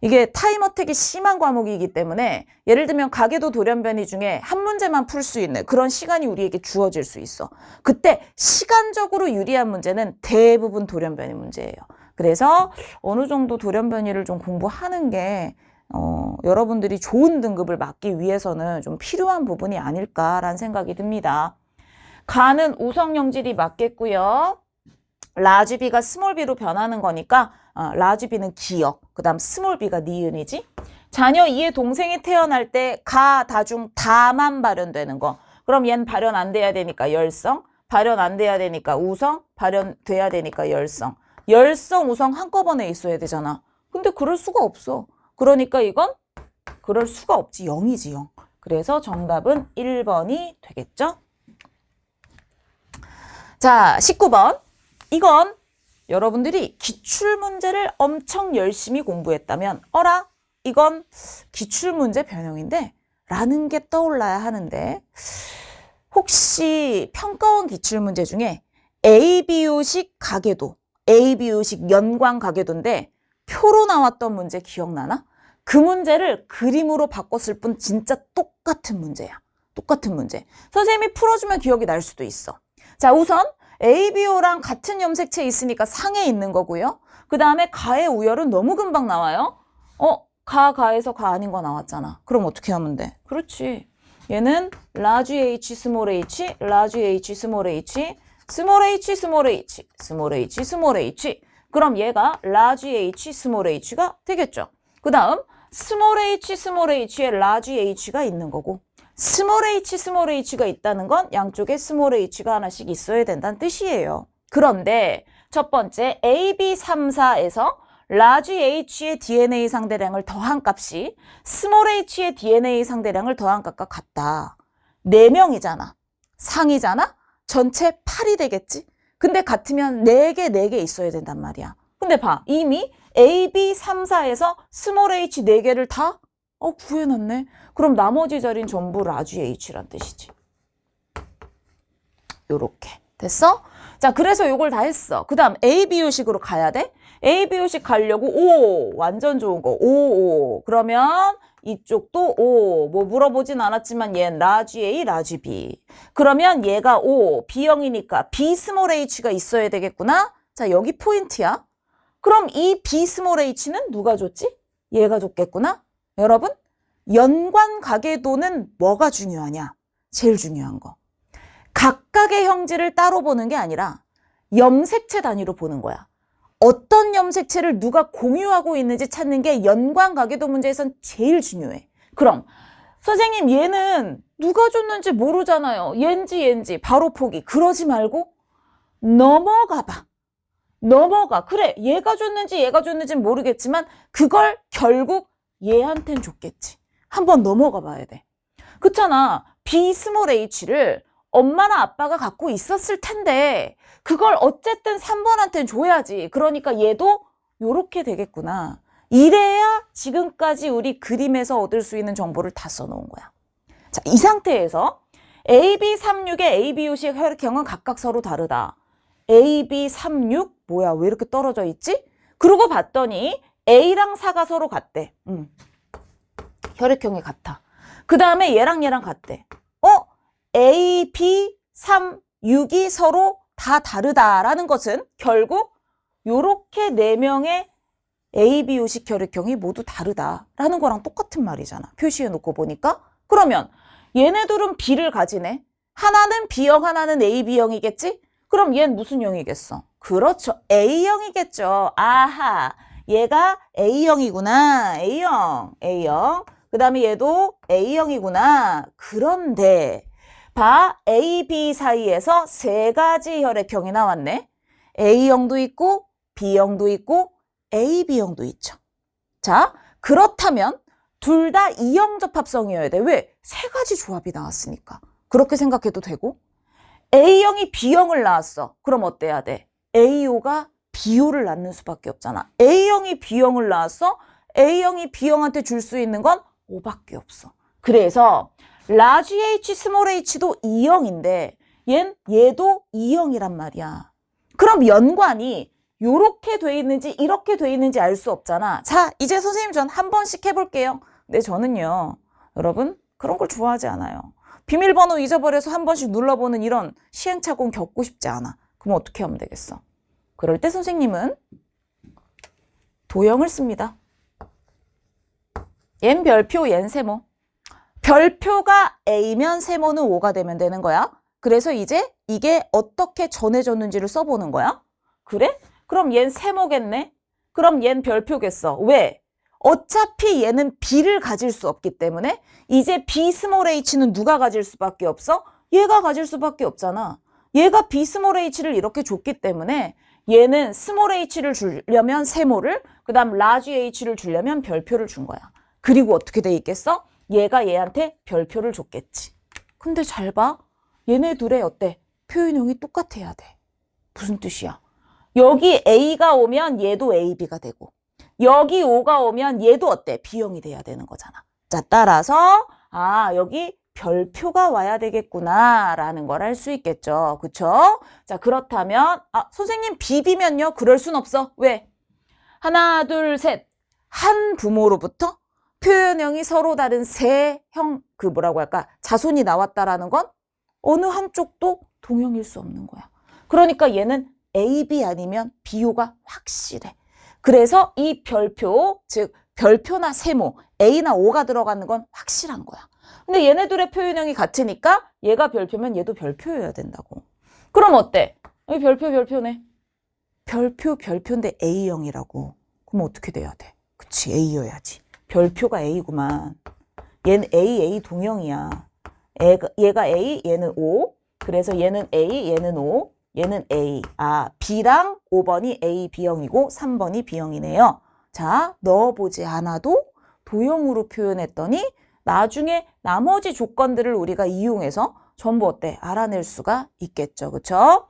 이게 타임어택이 심한 과목이기 때문에 예를 들면 가계도 돌연변이 중에 한 문제만 풀 수 있는 그런 시간이 우리에게 주어질 수 있어. 그때 시간적으로 유리한 문제는 대부분 돌연변이 문제예요. 그래서 어느 정도 돌연변이를 좀 공부하는 게 여러분들이 좋은 등급을 맞기 위해서는 좀 필요한 부분이 아닐까라는 생각이 듭니다. 가는 우성영질이 맞겠고요. 라지 b가 스몰 b로 변하는 거니까 라지 b는 기역, 그 다음 스몰 b가 니은이지. 자녀 2의 동생이 태어날 때 가, 다 중 다만 발현되는 거. 그럼 얘는 발현 안 돼야 되니까 열성, 발현 안 돼야 되니까 우성, 발현돼야 되니까 열성. 열성, 우성 한꺼번에 있어야 되잖아. 근데 그럴 수가 없어. 그러니까 이건 그럴 수가 없지. 0이지 0. 그래서 정답은 1번이 되겠죠? 자, 19번. 이건 여러분들이 기출문제를 엄청 열심히 공부했다면 어라? 이건 기출문제 변형인데 라는 게 떠올라야 하는데 혹시 평가원 기출문제 중에 ABO식 가계도, ABO식 연관 가계도인데 표로 나왔던 문제 기억나나? 그 문제를 그림으로 바꿨을 뿐 진짜 똑같은 문제야. 똑같은 문제. 선생님이 풀어주면 기억이 날 수도 있어. 자, 우선 ABO랑 같은 염색체 있으니까 상에 있는 거고요. 그 다음에 가의 우열은 너무 금방 나와요. 가에서 가 아닌 거 나왔잖아. 그럼 어떻게 하면 돼? 그렇지. 얘는 라지 h 스몰 h, 라지 h 스몰 h, 스몰 h 스몰 h, 스몰 h 스몰 h. 그럼 얘가 라지 h 스몰 h가 되겠죠. 그 다음 스몰 h 스몰 h에 라지 h가 있는 거고 스몰 h 스몰 h가 있다는 건 양쪽에 스몰 h가 하나씩 있어야 된다는 뜻이에요. 그런데 첫 번째 AB34에서 라지 h의 DNA 상대량을 더한 값이 스몰 h의 DNA 상대량을 더한 값과 같다. 4명이잖아. 상이잖아? 전체 8이 되겠지? 근데 같으면 4개 있어야 된단 말이야. 근데 봐. 이미 AB34에서 스몰 h 4개를 다 구해놨네. 그럼 나머지 자리는 전부 라지 h란 뜻이지. 요렇게. 됐어? 자, 그래서 요걸 다 했어. 그 다음 ABO식으로 가야 돼? ABO식 가려고 오, 완전 좋은 거. 오. 그러면 이쪽도 오. 뭐 물어보진 않았지만 얘는 라지 A, 라지 B. 그러면 얘가 O, B형이니까 B 스몰 h가 있어야 되겠구나. 자, 여기 포인트야. 그럼 이 B 스몰 h는 누가 줬지? 얘가 줬겠구나. 여러분, 연관 가계도는 뭐가 중요하냐? 제일 중요한 거. 각각의 형질을 따로 보는 게 아니라 염색체 단위로 보는 거야. 어떤 염색체를 누가 공유하고 있는지 찾는 게 연관 가계도 문제에선 제일 중요해. 그럼 선생님 얘는 누가 줬는지 모르잖아요. 얘인지 바로 포기. 그러지 말고 넘어가 봐. 넘어가. 그래, 얘가 줬는지 모르겠지만 그걸 결국 얘한텐 줬겠지. 한번 넘어가 봐야 돼. 그렇잖아. B 스몰 h를 엄마나 아빠가 갖고 있었을 텐데 그걸 어쨌든 3번한테는 줘야지. 그러니까 얘도 요렇게 되겠구나. 이래야 지금까지 우리 그림에서 얻을 수 있는 정보를 다 써놓은 거야. 자, 이 상태에서 AB36의 ABO식 혈액형은 각각 서로 다르다. AB36 뭐야? 왜 이렇게 떨어져 있지? 그러고 봤더니 A랑 4가 서로 같대. 혈액형이 같아. 그 다음에 얘랑 같대. A, B, 3, 6이 서로 다 다르다라는 것은 결국 요렇게 4명의 ABO식 혈액형이 모두 다르다라는 거랑 똑같은 말이잖아. 표시해 놓고 보니까. 그러면 얘네들은 B를 가지네. 하나는 B형, 하나는 AB형이겠지? 그럼 얘는 무슨 형이겠어? 그렇죠. A형이겠죠. 아하, 얘가 A형이구나. A형. 그 다음에 얘도 A형이구나. 그런데 봐, A, B 사이에서 3가지 혈액형이 나왔네. A형도 있고 B형도 있고 AB형도 있죠. 자, 그렇다면 둘 다 이형 접합성이어야 돼. 왜? 3가지 조합이 나왔으니까. 그렇게 생각해도 되고 A형이 B형을 낳았어. 그럼 어때야 돼? AO가 BO를 낳는 수밖에 없잖아. A형이 B형을 낳았어. A형이 B형한테 줄 수 있는 건 O밖에 없어. 그래서 라지 H, 스몰 h도 2형인데 얘도 2형이란 말이야. 그럼 연관이 요렇게 돼 있는지 이렇게 돼 있는지 알 수 없잖아. 자, 이제 선생님 전 한 번씩 해볼게요. 근데 저는요, 여러분 그런 걸 좋아하지 않아요. 비밀번호 잊어버려서 한 번씩 눌러보는 이런 시행착오는 겪고 싶지 않아. 그럼 어떻게 하면 되겠어? 그럴 때 선생님은 도형을 씁니다. 얜 별표, 얜 세모. 별표가 A면 세모는 O가 되면 되는 거야. 그래서 이제 이게 어떻게 전해졌는지를 써보는 거야. 그래? 그럼 얜 세모겠네? 그럼 얜 별표겠어. 왜? 어차피 얘는 B를 가질 수 없기 때문에 이제 B 스몰 h는 누가 가질 수밖에 없어? 얘가 가질 수밖에 없잖아. 얘가 B 스몰 h를 이렇게 줬기 때문에 얘는 스몰 h를 주려면 세모를, 그 다음 라지 h를 주려면 별표를 준 거야. 그리고 어떻게 돼 있겠어? 얘가 얘한테 별표를 줬겠지. 근데 잘 봐. 얘네 둘의 어때? 표현형이 똑같아야 돼. 무슨 뜻이야? 여기 A가 오면 얘도 AB가 되고 여기 O가 오면 얘도 어때? B형이 돼야 되는 거잖아. 자, 따라서 여기 별표가 와야 되겠구나 라는 걸 알 수 있겠죠. 그쵸? 자, 그렇다면 선생님 비비면요? 그럴 순 없어. 왜? 하나, 둘, 셋. 한 부모로부터 표현형이 서로 다른 세 형, 뭐라고 할까? 자손이 나왔다라는 건 어느 한쪽도 동형일 수 없는 거야. 그러니까 얘는 AB 아니면 BO가 확실해. 그래서 이 별표, 즉 별표나 세모, A나 O가 들어가는 건 확실한 거야. 근데 얘네들의 표현형이 같으니까 얘가 별표면 얘도 별표여야 된다고. 그럼 어때? 여기 별표네. 별표인데 A형이라고. 그럼 어떻게 돼야 돼? 그치, A여야지. 별표가 A구만. 얘는 A 동형이야. 얘가 A, 얘는 O. 그래서 얘는 A, 얘는 O, 얘는 A. B랑 5번이 A, B형이고 3번이 B형이네요. 자, 넣어보지 않아도 도형으로 표현했더니 나중에 나머지 조건들을 우리가 이용해서 전부 어때? 알아낼 수가 있겠죠. 그쵸?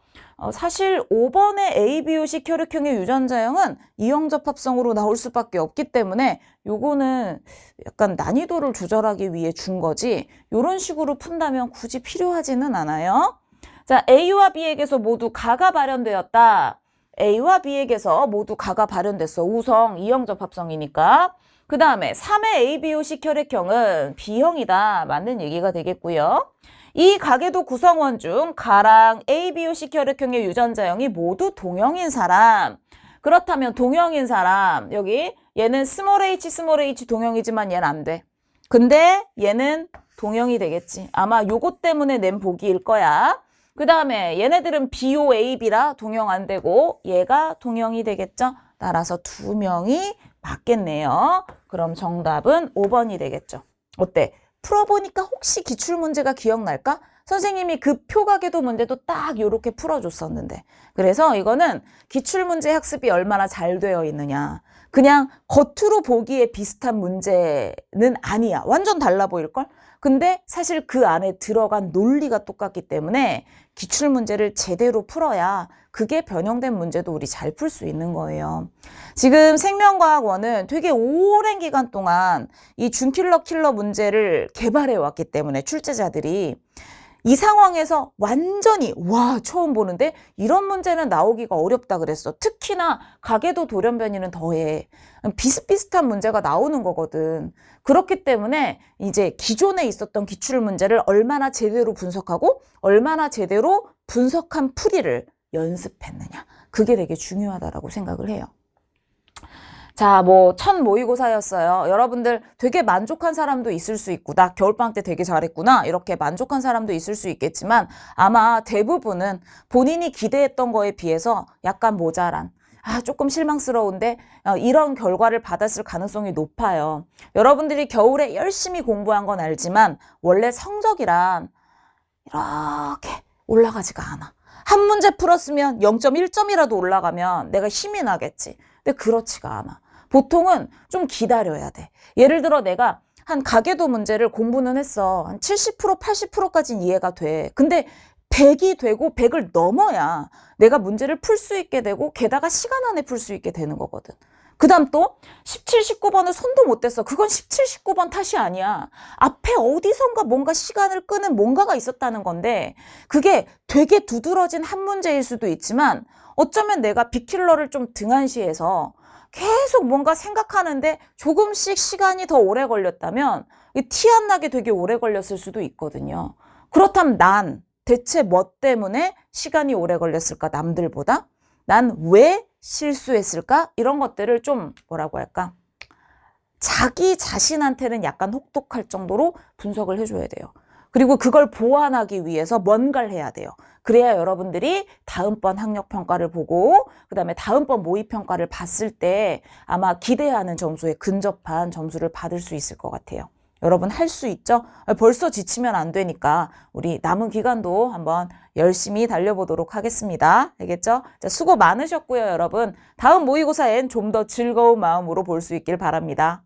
사실 5번의 ABO식 혈액형의 유전자형은 이형접합성으로 나올 수밖에 없기 때문에 요거는 약간 난이도를 조절하기 위해 준 거지 요런 식으로 푼다면 굳이 필요하지는 않아요. 자, A와 B에게서 모두 가가 발현되었다. A와 B에게서 모두 가가 발현됐어. 우성, 이형접합성이니까. 그 다음에 3의 ABO식 혈액형은 B형이다. 맞는 얘기가 되겠고요. 이 가계도 구성원 중 가랑 ABO식 혈액형의 유전자형이 모두 동형인 사람. 그렇다면 동형인 사람, 여기 얘는 스몰 h 동형이지만 얘는 안 돼. 근데 얘는 동형이 되겠지. 아마 요것 때문에 낸 보기일 거야. 그 다음에 얘네들은 BOAB라 동형 안 되고 얘가 동형이 되겠죠. 따라서 두 명이 맞겠네요. 그럼 정답은 5번이 되겠죠. 어때? 풀어보니까 혹시 기출문제가 기억날까? 선생님이 그 표가계도 문제도 딱 이렇게 풀어줬었는데. 그래서 이거는 기출문제 학습이 얼마나 잘 되어 있느냐. 그냥 겉으로 보기에 비슷한 문제는 아니야. 완전 달라 보일걸? 근데 사실 그 안에 들어간 논리가 똑같기 때문에 기출문제를 제대로 풀어야 그게 변형된 문제도 우리 잘 풀 수 있는 거예요. 지금 생명과학원은 되게 오랜 기간 동안 이 준킬러 문제를 개발해 왔기 때문에 출제자들이 이 상황에서 완전히 처음 보는데 이런 문제는 나오기가 어렵다 그랬어. 특히나 가계도 돌연변이는 더해. 비슷비슷한 문제가 나오는 거거든. 그렇기 때문에 이제 기존에 있었던 기출 문제를 얼마나 제대로 분석하고 얼마나 제대로 분석한 풀이를 연습했느냐. 그게 되게 중요하다라고 생각을 해요. 자, 첫 모의고사였어요. 여러분들 되게 만족한 사람도 있을 수 있고, 나 겨울방학 때 되게 잘했구나. 이렇게 만족한 사람도 있을 수 있겠지만 아마 대부분은 본인이 기대했던 거에 비해서 약간 모자란, 조금 실망스러운데 이런 결과를 받았을 가능성이 높아요. 여러분들이 겨울에 열심히 공부한 건 알지만 원래 성적이란 이렇게 올라가지가 않아. 한 문제 풀었으면 0.1점이라도 올라가면 내가 힘이 나겠지. 근데 그렇지가 않아. 보통은 좀 기다려야 돼. 예를 들어 내가 한 가계도 문제를 공부는 했어. 한 70%, 80%까지는 이해가 돼. 근데 100이 되고 100을 넘어야 내가 문제를 풀 수 있게 되고 게다가 시간 안에 풀 수 있게 되는 거거든. 그 다음 또 17, 19번을 손도 못 댔어. 그건 17, 19번 탓이 아니야. 앞에 어디선가 뭔가 시간을 끄는 뭔가가 있었다는 건데 그게 되게 두드러진 한 문제일 수도 있지만 어쩌면 내가 빅킬러를 좀 등한시해서 계속 뭔가 생각하는데 조금씩 시간이 더 오래 걸렸다면 티 안 나게 되게 오래 걸렸을 수도 있거든요. 그렇다면 난 대체 뭐 때문에 시간이 오래 걸렸을까 남들보다? 난 왜 실수했을까? 이런 것들을 좀 뭐라고 할까? 자기 자신한테는 약간 혹독할 정도로 분석을 해줘야 돼요. 그리고 그걸 보완하기 위해서 뭔가를 해야 돼요. 그래야 여러분들이 다음번 학력평가를 보고 그다음에 다음번 모의평가를 봤을 때 아마 기대하는 점수에 근접한 점수를 받을 수 있을 것 같아요. 여러분 할 수 있죠? 벌써 지치면 안 되니까 우리 남은 기간도 한번 열심히 달려보도록 하겠습니다. 알겠죠? 자, 수고 많으셨고요, 여러분. 다음 모의고사엔 좀 더 즐거운 마음으로 볼 수 있길 바랍니다.